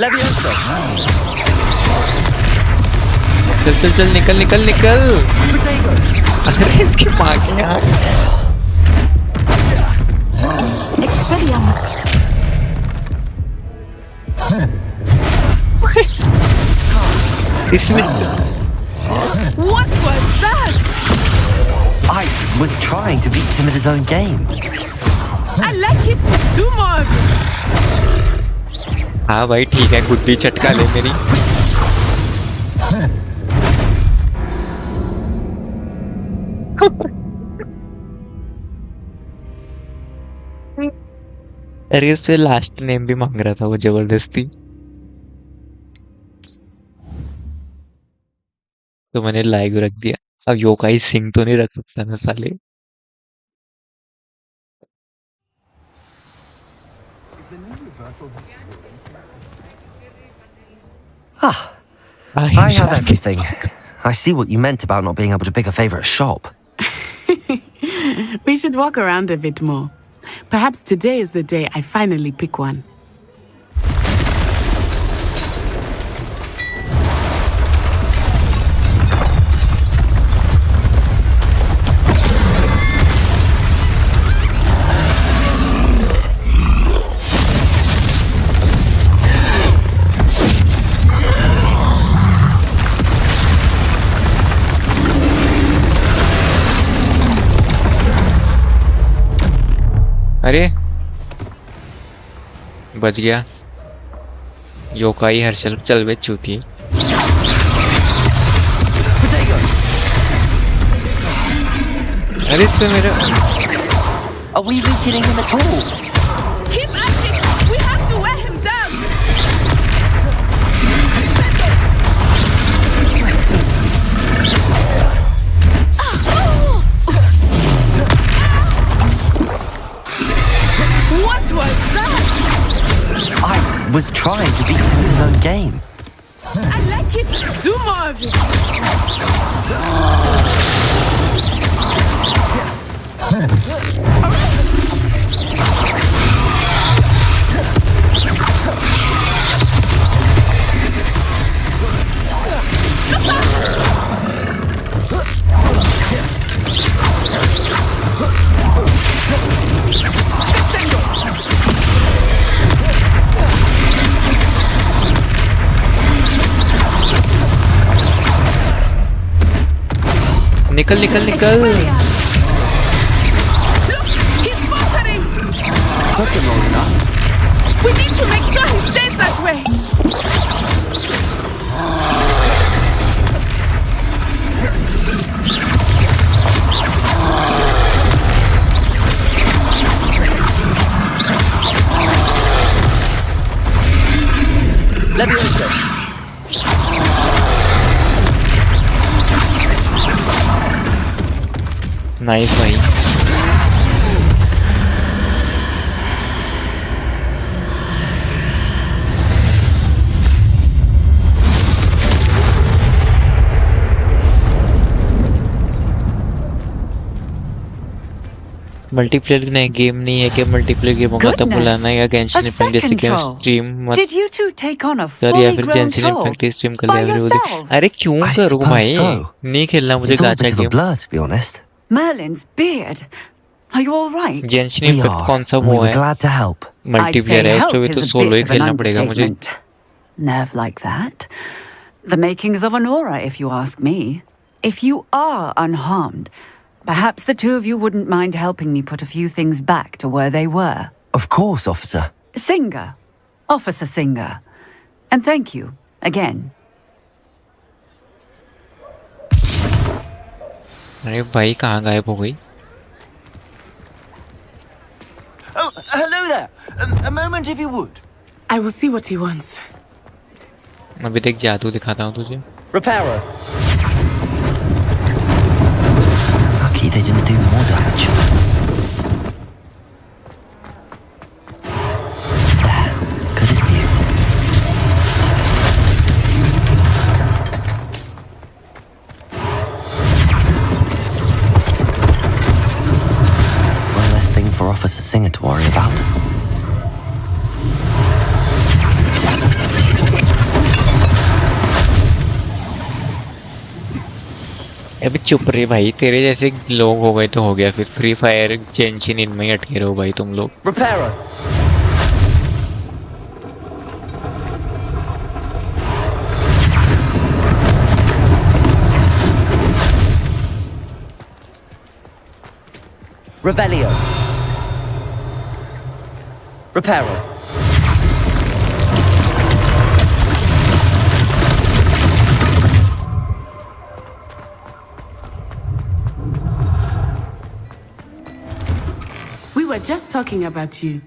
Leviosa! चल चल चल निकल निकल निकल। Protego! अरे इसकी माँ के यहाँ। Expelliarmus. इसने What was that? I was trying to beat him at his own game. I like it. Do more of it. हाँ भाई ठीक है गुड्डी चटका ले मेरी। अरे उस पे लास्ट नेम भी मांग रहा था वो जबरदस्ती। तो मैंने लाइव रख दिया। अब योकाई सिंह तो नहीं रख सकता ना साले। Ah, I have everything. I see what you meant about not being able to pick a favorite shop. We should walk around a bit more. Perhaps today is the day I finally pick one. अरे बच गया। Yokai Harshal चल बे चूती। अरे इसमें मेरा Are we weakening him at all? Keep at it. We have to wear him down. What was that? I was trying to beat him at his own game. I like it. Do more of it. निकल निकल निकल। He's faltering. Took him long enough. We need to make sure he stays that way. Leviosa! Nice भाई। Multiplayer नहीं game नहीं है कि multiplayer game होगा तब बुलाना या गेंशिन इम्पैक्ट जैसे कि स्ट्रीम मत Did you two take on a कर या fully फिर grown Genshin troll impact stream कर by लिया फिर yourselves? अरे क्यों I करूँ suppose भाई so. नहीं खेलना मुझे It's all a गाचा bit of a game. blur, to be honest. Merlin's beard. Are you all right? Genshin We impact are. कौन सा and वो we were है glad to help. मल्टीप्लेयर है इसलिए तो is a solo he bit of an खेलना पड़ेगा मुझे। understatement. Nerve like that. The makings of an aura, if you ask me. If you are unharmed, perhaps the two of you wouldn't mind helping me put a few things back to where they were. Of course, officer. Singer. Officer Singer. And thank you, again. अरे भाई कहाँ गायब हो गई? Oh, hello there. A moment if you would. I will see what he wants. अभी देख जादू दिखाता हूँ तुझे. Reparo. Lucky they didn't do more damage. There, good as new. One less thing for Officer Singer to worry about. अबे चुप रहे भाई, तेरे जैसे लोग हो गए तो हो गया फिर. फ्री फायर चेंशन इनमें ही अटके रहो भाई तुम लोग. Reparo. Revelio. Reparo. We were just talking about you.